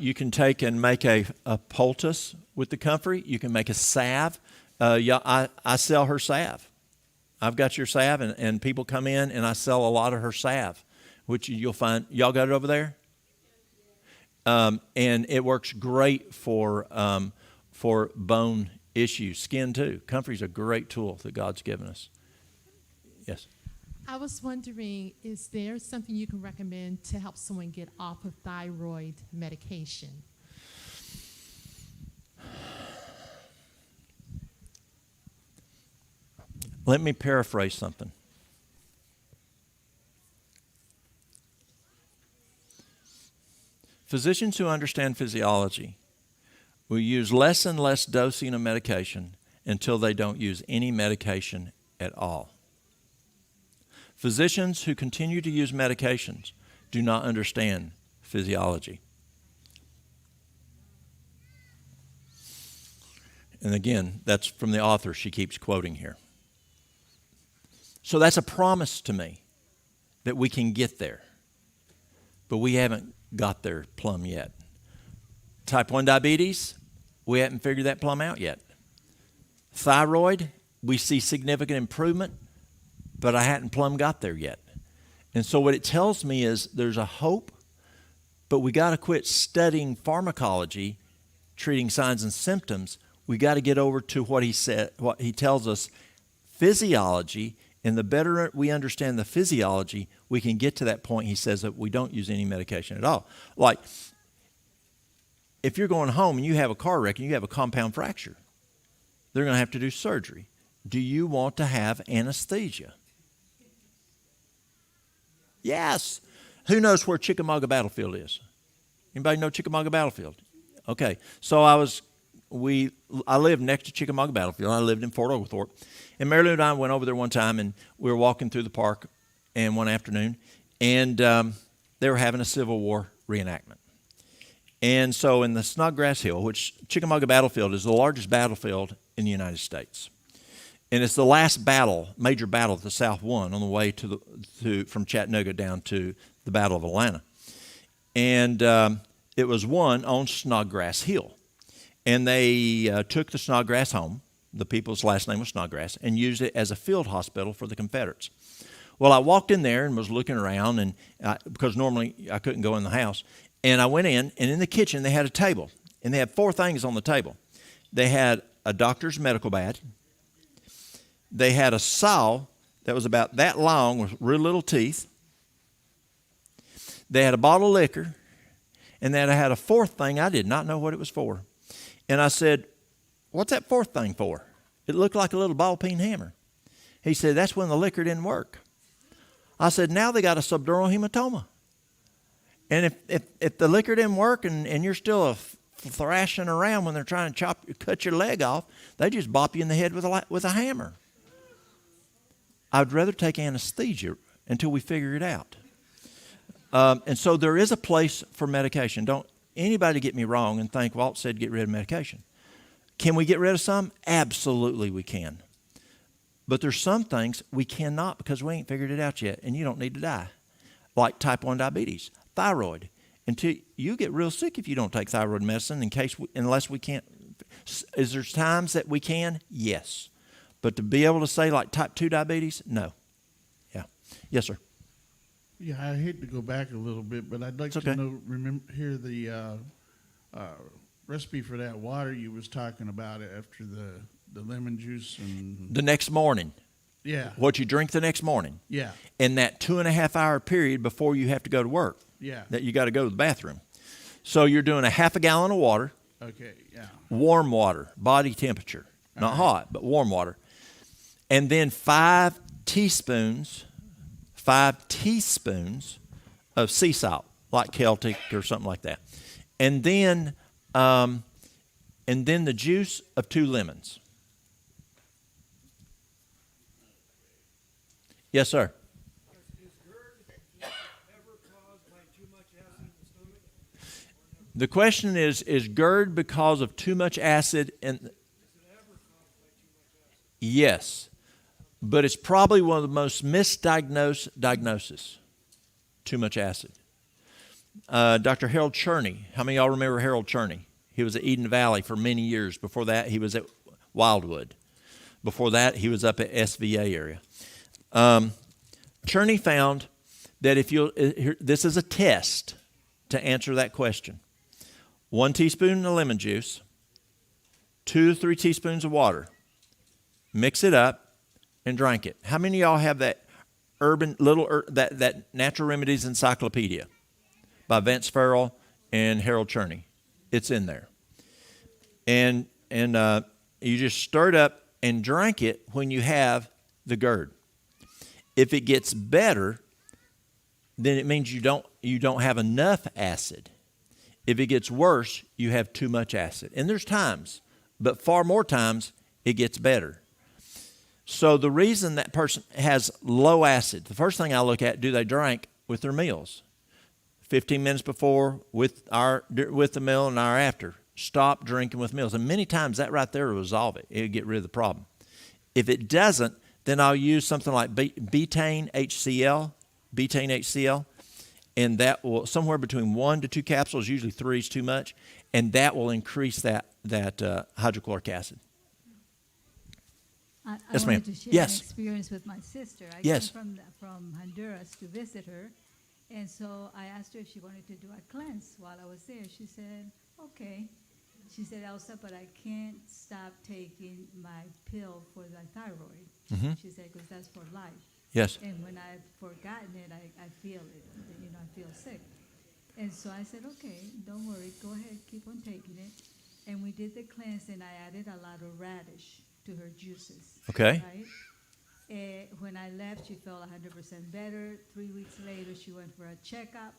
You can take and make a poultice with the comfrey. You can make a salve. I sell her salve. I've got your salve, and people come in, and I sell a lot of her salve, which you'll find. Y'all got it over there? And it works great for bone issues, skin too. Comfrey's a great tool that God's given us. Yes.
I was wondering, is there something you can recommend to help someone get off of thyroid medication?
Let me paraphrase something. Physicians who understand physiology will use less and less dosing of medication until they don't use any medication at all. Physicians who continue to use medications do not understand physiology. And again, that's from the author she keeps quoting here. So that's a promise to me that we can get there. But we haven't got there plumb yet. Type 1 diabetes, we haven't figured that plumb out yet. Thyroid, we see significant improvement, but I hadn't plumb got there yet. And so what it tells me is there's a hope, but we got to quit studying pharmacology, treating signs and symptoms. We got to get over to what he tells us, physiology, and the better we understand the physiology, we can get to that point, he says, that we don't use any medication at all. Like, if you're going home and you have a car wreck and you have a compound fracture, they're going to have to do surgery. Do you want to have anesthesia? Yes. Who knows where Chickamauga Battlefield is? Anybody know Chickamauga Battlefield? Okay. So I lived next to Chickamauga Battlefield. I lived in Fort Oglethorpe. And Mary Lou and I went over there one time, and we were walking through the park and one afternoon, and they were having a Civil War reenactment. And so in the Snodgrass Hill, which Chickamauga Battlefield is the largest battlefield in the United States. And it's the last major battle the South won on the way from Chattanooga down to the Battle of Atlanta. And it was won on Snodgrass Hill. And they took the Snodgrass home, the people's last name was Snodgrass, and used it as a field hospital for the Confederates. Well, I walked in there and was looking around, and because normally I couldn't go in the house. And I went in, and in the kitchen they had a table, and they had 4 things on the table. They had a doctor's medical bag. They had a saw that was about that long with real little teeth. They had a bottle of liquor, and then I had a 4th thing. I did not know what it was for. And I said, "What's that 4th thing for?" It looked like a little ball-peen hammer. He said, "That's when the liquor didn't work." I said, "Now they got a subdural hematoma. And if the liquor didn't work and you're still thrashing around when they're trying to cut your leg off, they just bop you in the head with a hammer." I'd rather take anesthesia until we figure it out. And so there is a place for medication. Don't anybody get me wrong and think Walt said get rid of medication. Can we get rid of some? Absolutely we can. But there's some things we cannot because we ain't figured it out yet, and you don't need to die. Like type 1 diabetes, thyroid. Until you get real sick if you don't take thyroid medicine unless we can't. Is there times that we can? Yes. But to be able to say like type 2 diabetes, no. Yeah. Yes, sir.
Yeah, I hate to go back a little bit, but I'd like to hear the recipe for that water you was talking about after the lemon juice and
the next morning.
Yeah.
What you drink the next morning.
Yeah.
In that 2.5 hour period before you have to go to work.
Yeah.
That you got to go to the bathroom. So you're doing a half a gallon of water.
Okay, yeah.
Warm water, body temperature. Not hot, but warm water. And then 5 teaspoons of sea salt, like Celtic or something like that. And then the juice of 2 lemons. Yes, sir.
Is GERD ever caused by too much acid in the stomach?
The question is GERD because of too much acid in?
Is it ever caused by too much acid?
Yes, but it's probably one of the most misdiagnosed diagnoses. Too much acid. Dr. Harold Cherney. How many of y'all remember Harold Cherney? He was at Eden Valley for many years. Before that, he was at Wildwood. Before that, he was up at SVA area. Cherney found that this is a test to answer that question. 1 teaspoon of lemon juice, 2 to 3 teaspoons of water. Mix it up and drink it. How many of y'all have that that Natural Remedies Encyclopedia by Vance Farrell and Harold Cherney? It's in there. And you just stir it up and drink it when you have the GERD. If it gets better, then it means you don't have enough acid. If it gets worse, you have too much acid. And there's times, but far more times, it gets better. So the reason that person has low acid, the first thing I look at, do they drink with their meals? 15 minutes before, with the meal, and an hour after. stop drinking with meals. And many times that right there will resolve it. It'll get rid of the problem. If it doesn't, then I'll use something like betaine HCl, and that will, somewhere between 1 to 2 capsules, usually 3 is too much, and that will increase that hydrochloric acid.
I
Yes,
wanted
ma'am.
to share
Yes.
an experience with my sister. I
Yes.
came from Honduras to visit her, and so I asked her if she wanted to do a cleanse while I was there. She said, okay. She said, Elsa, but I can't stop taking my pill for the thyroid.
Mhm.
She said, because that's for life.
Yes.
And when I've forgotten it, I feel it. I feel sick. And so I said, okay, don't worry. Go ahead. Keep on taking it. And we did the cleanse, and I added a lot of radish to her juices.
Okay.
Right? When I left, she felt 100% better. 3 weeks later, she went for a checkup,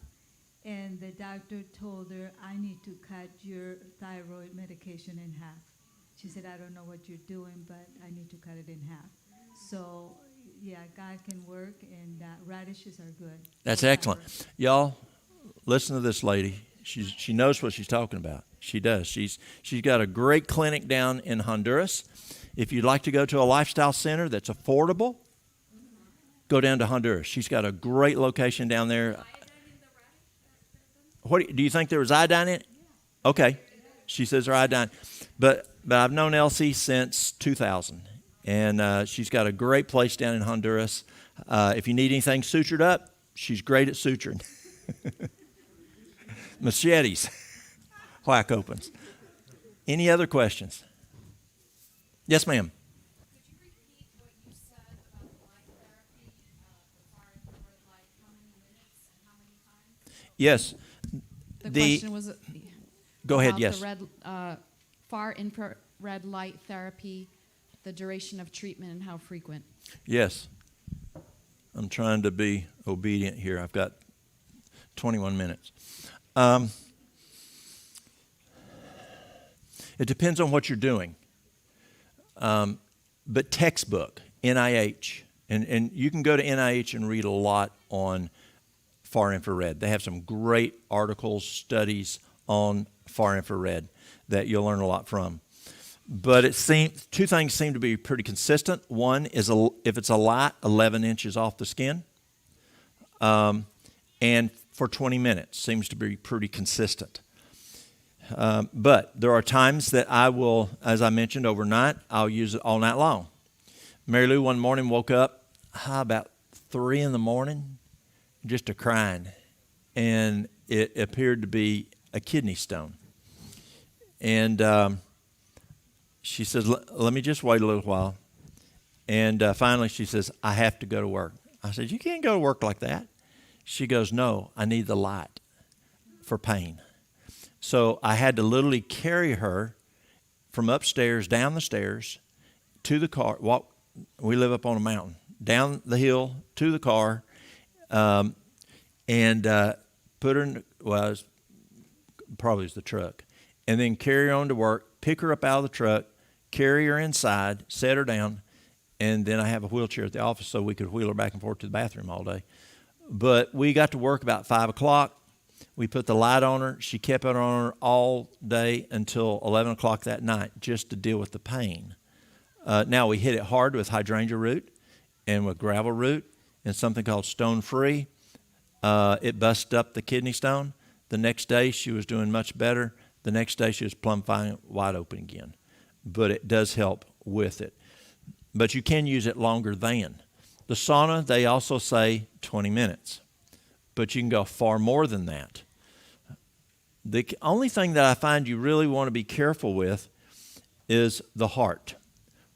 and the doctor told her, I need to cut your thyroid medication in half. She said, I don't know what you're doing, but I need to cut it in half. So, yeah, God can work, and radishes are good.
That's
for
excellent.
thyroid.
Y'all, listen to this lady. She knows what she's talking about. She does. She's got a great clinic down in Honduras. If you'd like to go to a lifestyle center that's affordable, go down to Honduras. She's got a great location down there. What do you think there was iodine in it? Okay. She says there's iodine. But I've known Elsie since 2000. And she's got a great place down in Honduras. If you need anything sutured up, she's great at suturing. Machetes, whack opens. Any other questions? Yes, ma'am.
Could you repeat what you said about the light therapy, the far infrared light, how many minutes and how many times?
Yes.
The question was
Go ahead,
about
yes.
the far infrared light therapy, the duration of treatment, and how frequent.
Yes. I'm trying to be obedient here. I've got 21 minutes. It depends on what you're doing. But textbook, NIH, and you can go to NIH and read a lot on far infrared. They have some great articles, studies on far infrared that you'll learn a lot from. But it seems two things seem to be pretty consistent. One is if it's a light, 11 inches off the skin, and for 20 minutes seems to be pretty consistent. But there are times that I will, as I mentioned, overnight, I'll use it all night long. Mary Lou one morning woke up about 3 in the morning, just a crying, and it appeared to be a kidney stone. And she says, let me just wait a little while. And finally she says, I have to go to work. I said, you can't go to work like that. She goes, no, I need the light for pain. So I had to literally carry her from upstairs, down the stairs, to the car. We live up on a mountain. Down the hill to the car, and put her in, probably was the truck, and then carry her on to work, pick her up out of the truck, carry her inside, set her down, and then I have a wheelchair at the office so we could wheel her back and forth to the bathroom all day. But we got to work about 5 o'clock. We put the light on her. She kept it on her all day until 11 o'clock that night just to deal with the pain. Now we hit it hard with hydrangea root and with gravel root and something called stone free. It busted up the kidney stone. The next day she was doing much better. The next day she was plumb fine, wide open again. But it does help with it. But you can use it longer than. The sauna, they also say 20 minutes. But you can go far more than that. The only thing that I find you really want to be careful with is the heart.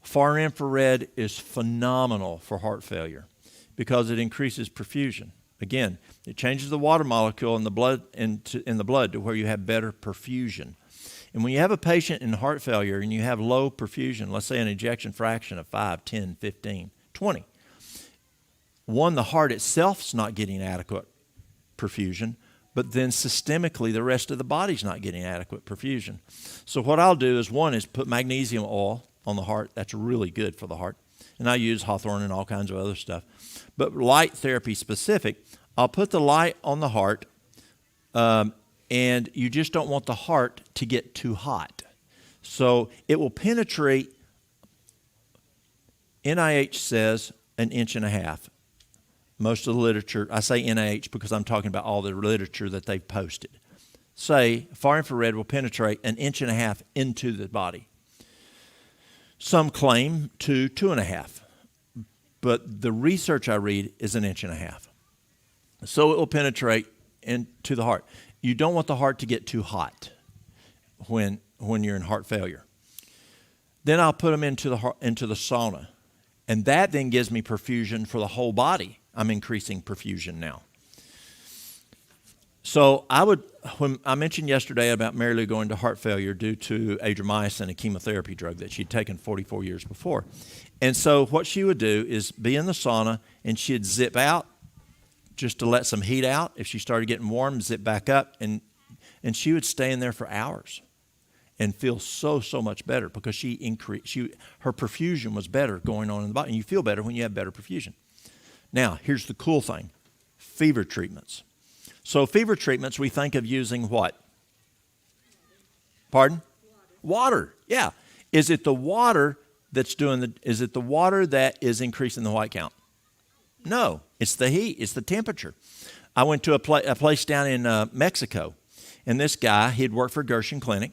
Far infrared is phenomenal for heart failure because it increases perfusion. Again, it changes the water molecule in the blood in the blood to where you have better perfusion. And when you have a patient in heart failure and you have low perfusion, let's say an ejection fraction of 5, 10, 15, 20, one, the heart itself is not getting adequate perfusion, but then systemically the rest of the body's not getting adequate perfusion. So what I'll do is one is put magnesium oil on the heart. That's really good for the heart. And I use hawthorn and all kinds of other stuff. But light therapy specific, I'll put the light on the heart and you just don't want the heart to get too hot. So it will penetrate, NIH says, 1.5 inches. Most of the literature, I say NIH because I'm talking about all the literature that they've posted, say far infrared will penetrate 1.5 inches into the body. Some claim to 2.5, but the research I read is 1.5 inches. So it will penetrate into the heart. You don't want the heart to get too hot when you're in heart failure. Then I'll put them into the sauna, and that then gives me perfusion for the whole body. I'm increasing perfusion now. So when I mentioned yesterday about Mary Lou going to heart failure due to adriamycin, a chemotherapy drug that she'd taken 44 years before. And so what she would do is be in the sauna, and she'd zip out just to let some heat out. If she started getting warm, zip back up, and she would stay in there for hours and feel so much better because her perfusion was better going on in the body. And you feel better when you have better perfusion. Now, here's the cool thing, fever treatments. So fever treatments, we think of using what? Pardon? Water. Yeah. Is it the water that's is it the water that is increasing the white count? No, it's the heat, it's the temperature. I went to a place down in Mexico, and this guy, he'd worked for Gershon Clinic,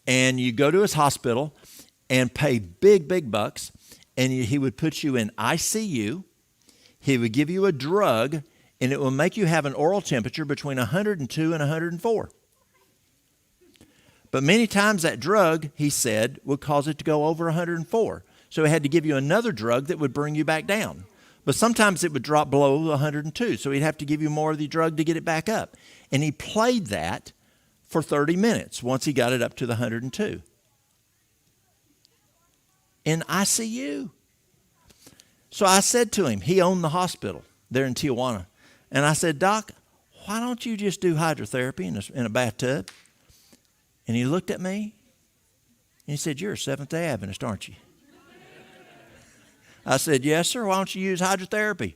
and you go to his hospital and pay big bucks, and he would put you in ICU. He would give you a drug, and it will make you have an oral temperature between 102 and 104. But many times that drug, he said, would cause it to go over 104. So he had to give you another drug that would bring you back down. But sometimes it would drop below 102, so he'd have to give you more of the drug to get it back up. And he played that for 30 minutes once he got it up to the 102. In ICU. So I said to him, he owned the hospital there in Tijuana. And I said, Doc, why don't you just do hydrotherapy in a bathtub? And he looked at me and he said, you're a Seventh-day Adventist, aren't you? I said, yes, sir. Why don't you use hydrotherapy?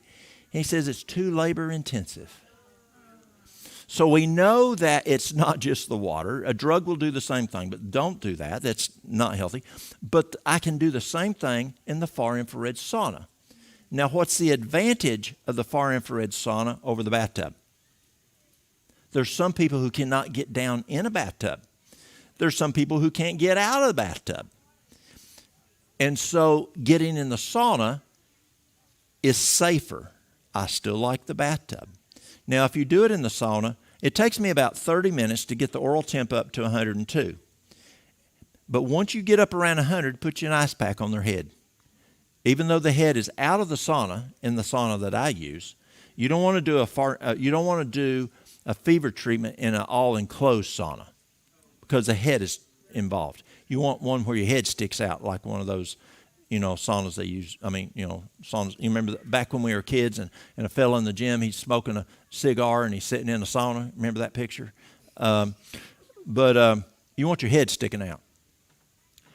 He says, it's too labor intensive. So we know that it's not just the water. A drug will do the same thing, but don't do that. That's not healthy. But I can do the same thing in the far infrared sauna. Now, what's the advantage of the far infrared sauna over the bathtub? There's some people who cannot get down in a bathtub. There's some people who can't get out of the bathtub. And so getting in the sauna is safer. I still like the bathtub. Now, if you do it in the sauna, it takes me about 30 minutes to get the oral temp up to 102. But once you get up around 100, put you an ice pack on their head. Even though the head is out of the sauna, in the sauna that I use, you don't want to do a fever treatment in an all-enclosed sauna because the head is involved. You want one where your head sticks out like one of those, saunas they use. Saunas. You remember back when we were kids and a fellow in the gym, he's smoking a cigar and he's sitting in a sauna. Remember that picture? But you want your head sticking out.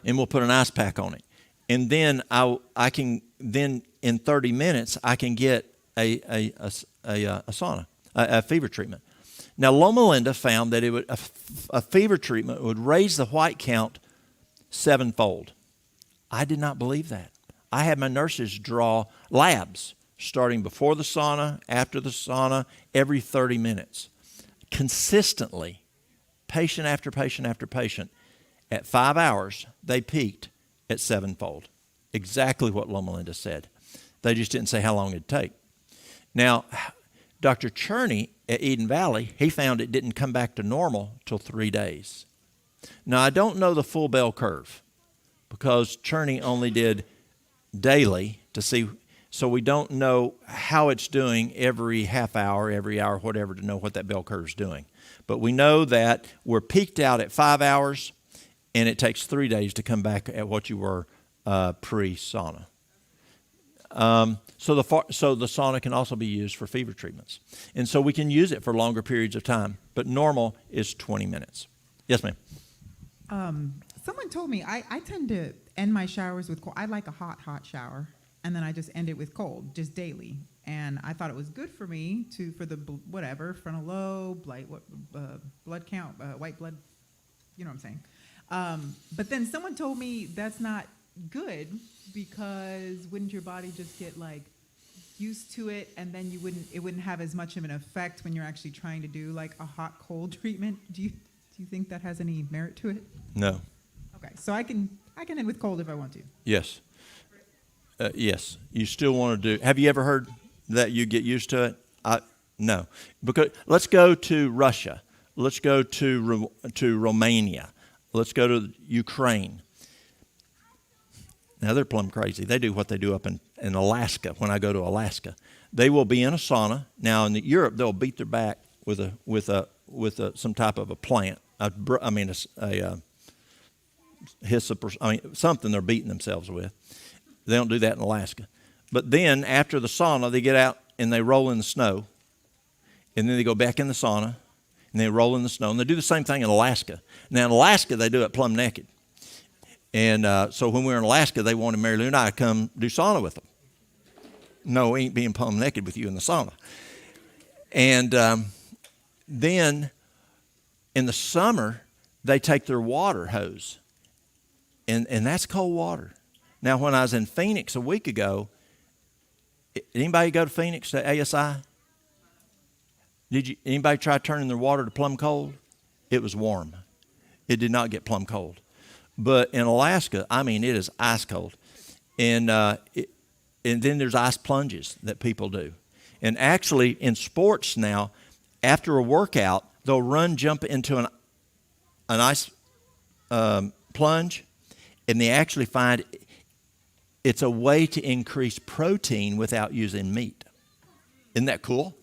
And we'll put an ice pack on it. And then I can in 30 minutes I can get a sauna, a fever treatment. Now Loma Linda found that a fever treatment would raise the white count 7-fold. I did not believe that. I had my nurses draw labs starting before the sauna, after the sauna, every 30 minutes, consistently, patient after patient after patient. At 5 hours, they peaked at 7-fold. Exactly what Loma Linda said. They just didn't say how long it'd take. Now, Dr. Cherney at Eden Valley, he found it didn't come back to normal till 3 days. Now, I don't know the full bell curve because Cherney only did daily to see, so we don't know how it's doing every half hour, every hour, whatever, to know what that bell curve is doing. But we know that we're peaked out at 5 hours, and it takes 3 days to come back at what you were pre-sauna. So the sauna can also be used for fever treatments. And so we can use it for longer periods of time, but normal is 20 minutes. Yes, ma'am.
Someone told me I tend to end my showers with cold. I like a hot shower, and then I just end it with cold, just daily. and I thought it was good for me for the whatever frontal lobe, blood count, white blood, you know what I'm saying. But then someone told me that's not good, because wouldn't your body just get like used to it, and then it wouldn't have as much of an effect when you're actually trying to do like a hot cold treatment? Do you think that has any merit to it?
No.
Okay, so I can end with cold if I want to.
Yes. Yes. You still want to do. Have you ever heard that you get used to it? No. Because let's go to Russia. Let's go to Romania. Let's go to Ukraine. Now they're plumb crazy. They do what they do up in Alaska. When I go to Alaska, they will be in a sauna. Now in Europe, they'll beat their back with some type of a plant. A hyssop, or something they're beating themselves with. They don't do that in Alaska. But then after the sauna, they get out and they roll in the snow, and then they go back in the sauna and they roll in the snow, and they do the same thing in Alaska. Now in Alaska, they do it plumb naked. And so when we were in Alaska, they wanted Mary Lou and I to come do sauna with them. No, we ain't being plumb naked with you in the sauna. And then in the summer, they take their water hose, and that's cold water. Now, when I was in Phoenix a week ago, anybody go to Phoenix to ASI? Anybody try turning their water to plumb cold? It was warm. It did not get plumb cold. But in Alaska, it is ice cold. And then there's ice plunges that people do. And actually, in sports now, after a workout, they'll jump into an ice plunge, and they actually find it's a way to increase protein without using meat. Isn't that cool?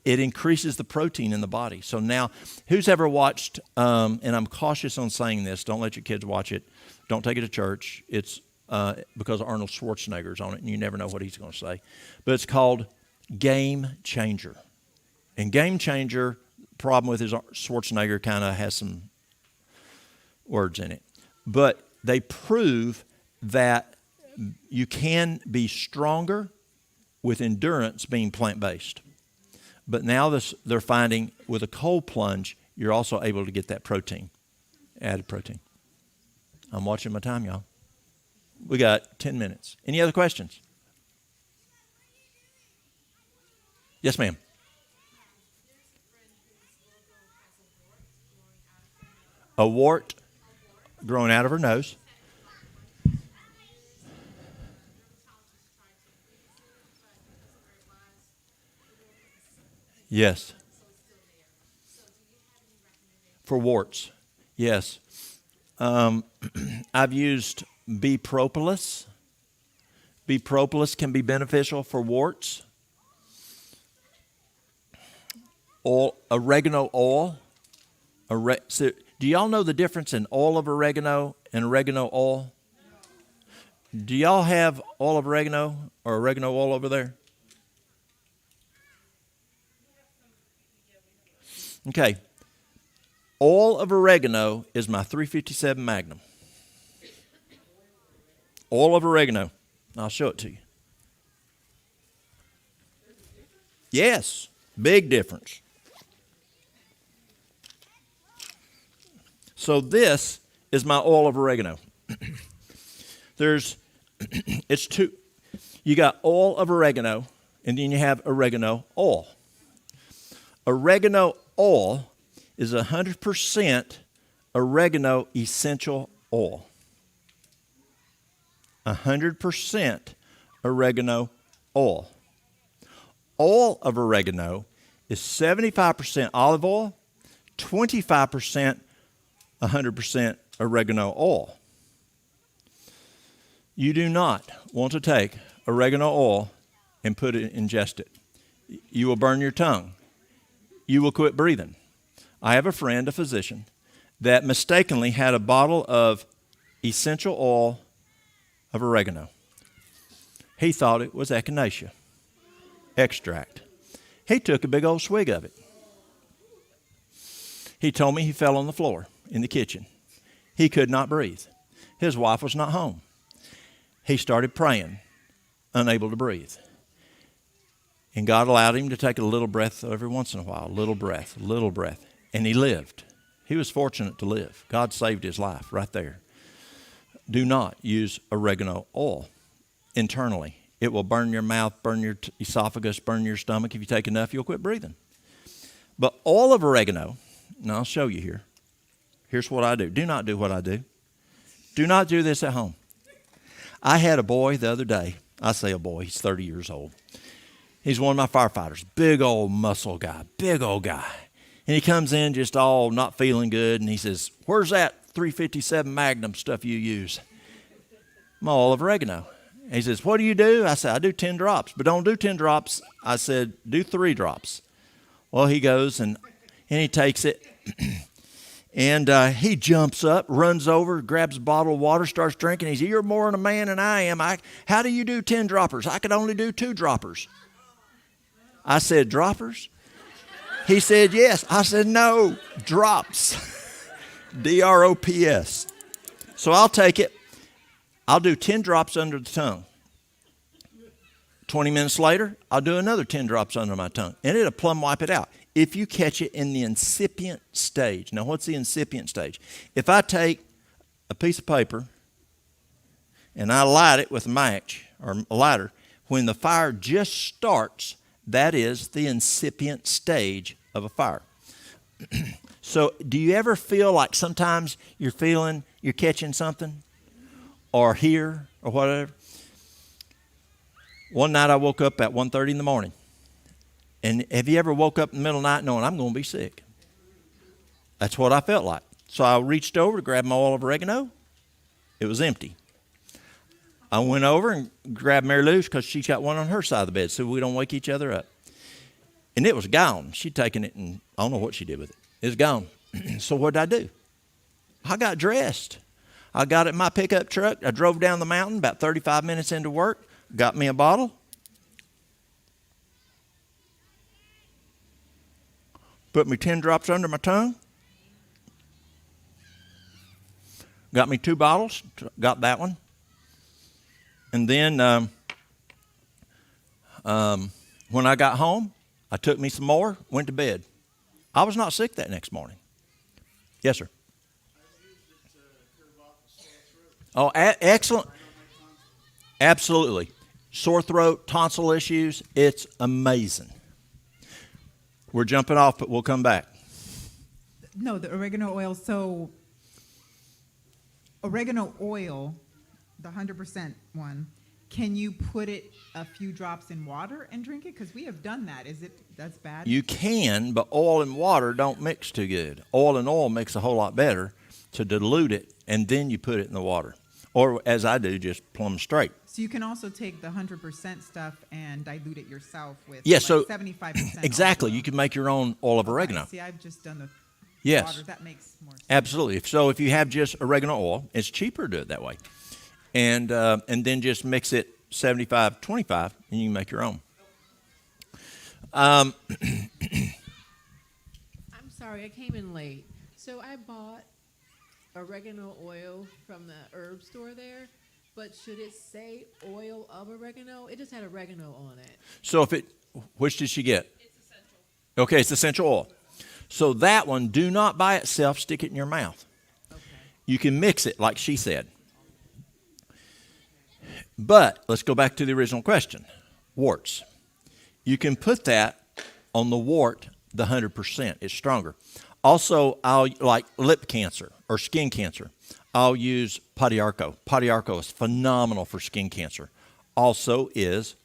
It increases the protein in the body. So now, who's ever watched, and I'm cautious on saying this, don't let your kids watch it. Don't take it to church. It's because Arnold Schwarzenegger's on it, and you never know what he's going to say. But it's called Game Changer. And Game Changer, problem with is Schwarzenegger kind of has some words in it. But they prove that you can be stronger with endurance being plant-based. But now they're finding with a cold plunge, you're also able to get that protein, added protein. I'm watching my time, y'all. We got 10 minutes. Any other questions? Yes, ma'am. A wart growing out of her nose. Yes. For warts, yes. I've used bee propolis. Bee propolis can be beneficial for warts. Oregano oil. So do y'all know the difference in oil of oregano and oregano oil? Do y'all have oil of oregano or oregano oil over there? Okay. Oil of oregano is my 357 Magnum. Oil of oregano. I'll show it to you. Yes, big difference. So this is my oil of oregano. It's two. You got oil of oregano, and then you have oregano oil. Oregano oil is 100% oregano essential oil. 100% oregano oil. Oil of oregano is 75% olive oil, 25% 100% oregano oil. You do not want to take oregano oil and ingest it. You will burn your tongue. You will quit breathing. I have a friend, a physician, that mistakenly had a bottle of essential oil of oregano. He thought it was echinacea extract. He took a big old swig of it. He told me he fell on the floor in the kitchen. He could not breathe. His wife was not home. He started praying, unable to breathe. And God allowed him to take a little breath every once in a while, little breath, little breath. And he lived. He was fortunate to live. God saved his life right there. Do not use oregano oil internally. It will burn your mouth, burn your esophagus, burn your stomach. If you take enough, you'll quit breathing. But oil of oregano, and I'll show you here. Here's what I do. Do not do what I do. Do not do this at home. I had a boy the other day. I say a boy. He's 30 years old. He's one of my firefighters. Big old muscle guy. Big old guy. And he comes in just all not feeling good, and he says, "Where's that 357 Magnum stuff you use?" My oil of oregano. He says, "What do you do?" I said, "I do 10 drops, but don't do 10 drops." I said, "Do 3 drops." Well, he goes and he takes it, and he jumps up, runs over, grabs a bottle of water, starts drinking. He said, "You're more than a man than I am. How do you do 10 droppers? I could only do 2 droppers." I said, "Droppers?" He said, "Yes." I said, "No, drops." D-R-O-P-S. So I'll take it. I'll do 10 drops under the tongue. 20 minutes later, I'll do another 10 drops under my tongue. And it'll plumb wipe it out. If you catch it in the incipient stage. Now, what's the incipient stage? If I take a piece of paper and I light it with a match or a lighter, when the fire just starts, that is the incipient stage of a fire. So do you ever feel like sometimes you're catching something or here or whatever? One night I woke up at 1:30 in the morning. And have you ever woke up in the middle of the night knowing I'm going to be sick? That's what I felt like. So I reached over to grab my oil of oregano. It was empty. I went over and grabbed Mary Lou's because she got one on her side of the bed so we don't wake each other up. And it was gone. She'd taken it, and I don't know what she did with it. It was gone. So what did I do? I got dressed. I got it in my pickup truck. I drove down the mountain about 35 minutes into work, got me a bottle. Put me 10 drops under my tongue. Got me 2 bottles. Got that one. And then when I got home, I took me some more, went to bed. I was not sick that next morning. Yes, sir. Oh, excellent. Absolutely. Sore throat, tonsil issues, it's amazing. We're jumping off, but we'll come back.
No, the oregano oil. So oregano oil, the 100% one, can you put it a few drops in water and drink it? Because we have done that. That's bad?
You can, but oil and water don't mix too good. Oil and oil makes a whole lot better to dilute it, and then you put it in the water. Or, as I do, just plumb straight.
So you can also take the 100% stuff and dilute it yourself with 75%.
Exactly. You can make your own oil of oregano.
See, I've just done the water. That makes more sense.
Absolutely. So if you have just oregano oil, it's cheaper to do it that way. And then just mix it 75-25, and you can make your own.
I'm sorry, I came in late. So I bought oregano oil from the herb store there, but should it say oil of oregano? It just had oregano on it.
So which did she get?
It's essential.
Okay, it's essential oil. So that one, do not by itself stick it in your mouth.
Okay.
You can mix it like she said. But let's go back to the original question. Warts. You can put that on the wart, the 100%. It's stronger. Also, I'll like lip cancer or skin cancer. I'll use Padiarco. Padiarco is phenomenal for skin cancer. Also is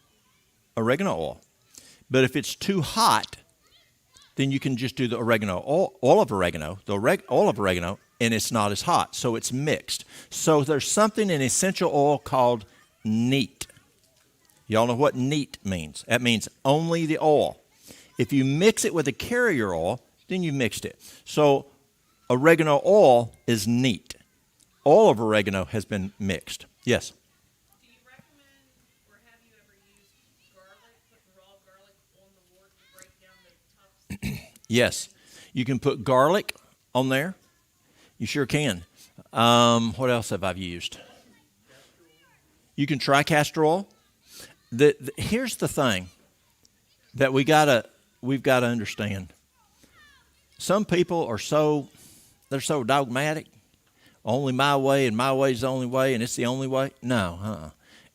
oregano oil. But if it's too hot, then you can just do the oregano, oil of oregano, oil of oregano, and it's not as hot. So it's mixed. So there's something in essential oil called neat. Y'all know what neat means. That means only the oil. If you mix it with a carrier oil, then you mixed it. So oregano oil is neat. Oil of oregano has been mixed. Yes?
Do you recommend, or have you ever used garlic, put raw garlic on the wart to break down the toxins?
Yes. You can put garlic on there. You sure can. What else have I used? You can try castor oil. Here's the thing. that we've got to understand. Some people are they're so dogmatic. Only my way, and my way is the only way, and it's the only way. No,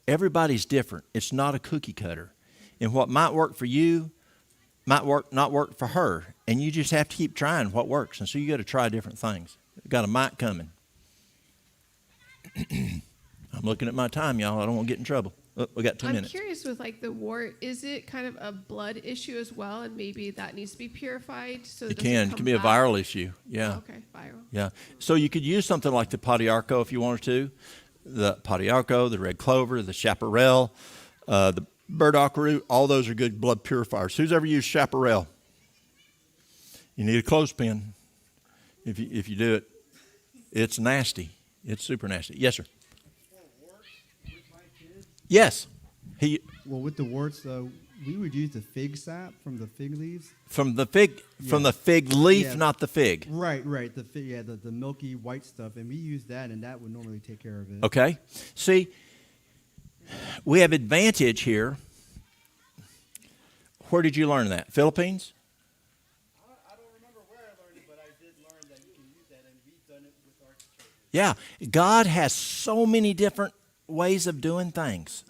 everybody's different. It's not a cookie cutter. And what might work for you might not work for her. And you just have to keep trying what works. And so you got to try different things. We've got a mic coming. I'm looking at my time, y'all. I don't want to get in trouble. Oh, we got 2 minutes.
I'm curious with like the wart, is it kind of a blood issue as well, and maybe that needs to be purified? So
It can be a viral issue. Yeah.
Oh, okay, viral.
Yeah. So you could use something like the Podiarco if you wanted to. The Podiarco, the red clover, the chaparral, the burdock root, all those are good blood purifiers. Who's ever used chaparral? You need a clothespin if you do it. It's nasty. It's super nasty. Yes, sir. Yes.
Well, with the warts, we would use the fig sap from the fig leaves.
From the fig leaf, not the fig.
Right. The fig, the milky white stuff, and we use that, and that would normally take care of it.
Okay. See, we have advantage here. Where did you learn that? Philippines?
I don't remember where I learned it, but I did learn that you can use that, and we've done it with our children.
Yeah. God has so many different ways of doing things.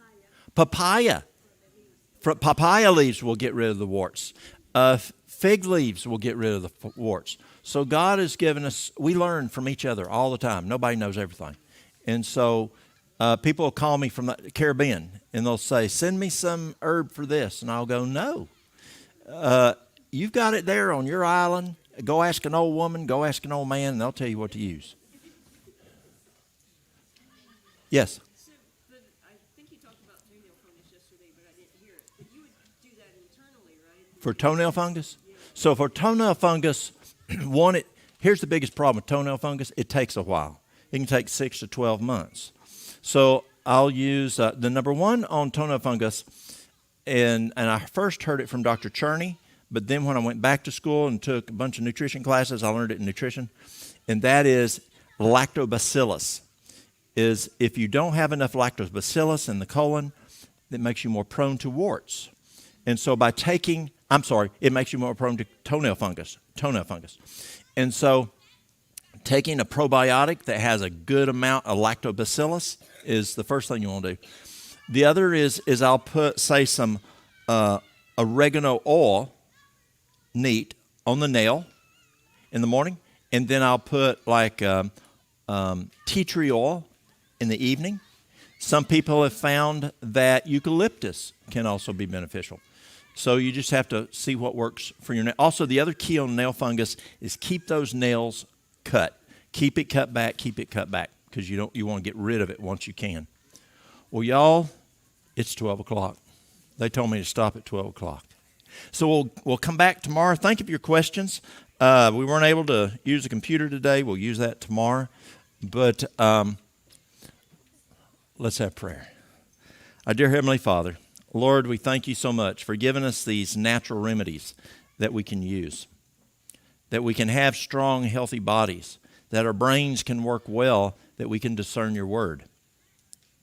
Papaya leaves will get rid of the warts. Fig leaves will get rid of the warts. So God has given us, we learn from each other all the time. Nobody knows everything. And so people will call me from the Caribbean, and they'll say, send me some herb for this. And I'll go, no. You've got it there on your island. Go ask an old woman, go ask an old man, and they'll tell you what to use. Yes? For toenail fungus? So for toenail fungus, here's the biggest problem with toenail fungus. It takes a while. It can take 6 to 12 months. So I'll use the number one on toenail fungus, and I first heard it from Dr. Cherney, but then when I went back to school and took a bunch of nutrition classes, I learned it in nutrition, and that is lactobacillus. Is if you don't have enough lactobacillus in the colon, it makes you more prone to warts. And so it makes you more prone to toenail fungus. And so taking a probiotic that has a good amount of lactobacillus is the first thing you want to do. The other is I'll put, say, some oregano oil, neat, on the nail in the morning, and then I'll put like tea tree oil in the evening. Some people have found that eucalyptus can also be beneficial. So you just have to see what works for your nail. Also, the other key on nail fungus is keep those nails cut. Keep it cut back, because you want to get rid of it once you can. Well, y'all, it's 12 o'clock. They told me to stop at 12 o'clock. So we'll come back tomorrow. Thank you for your questions. We weren't able to use the computer today. We'll use that tomorrow. But let's have prayer. Our dear Heavenly Father, Lord, we thank you so much for giving us these natural remedies that we can use, that we can have strong, healthy bodies, that our brains can work well, that we can discern your word.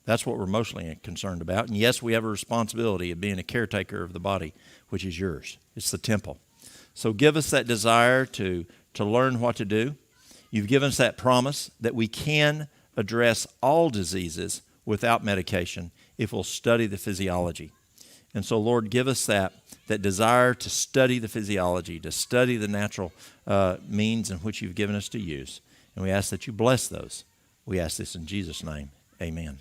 That's what we're mostly concerned about. And yes, we have a responsibility of being a caretaker of the body, which is yours. It's the temple. So give us that desire to learn what to do. You've given us that promise that we can address all diseases without medication if we'll study the physiology. And so, Lord, give us that desire to study the physiology, to study the natural means in which you've given us to use. And we ask that you bless those. We ask this in Jesus' name. Amen.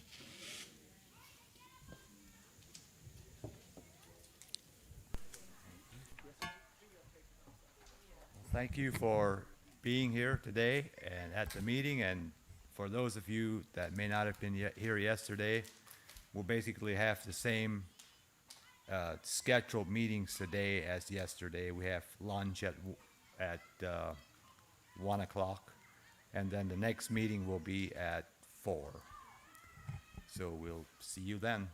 Thank you for being here today and at the meeting. And for those of you that may not have been here yesterday, we'll basically have the same scheduled meetings today as yesterday. We have lunch at 1 o'clock, and then the next meeting will be at 4. So we'll see you then.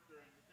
during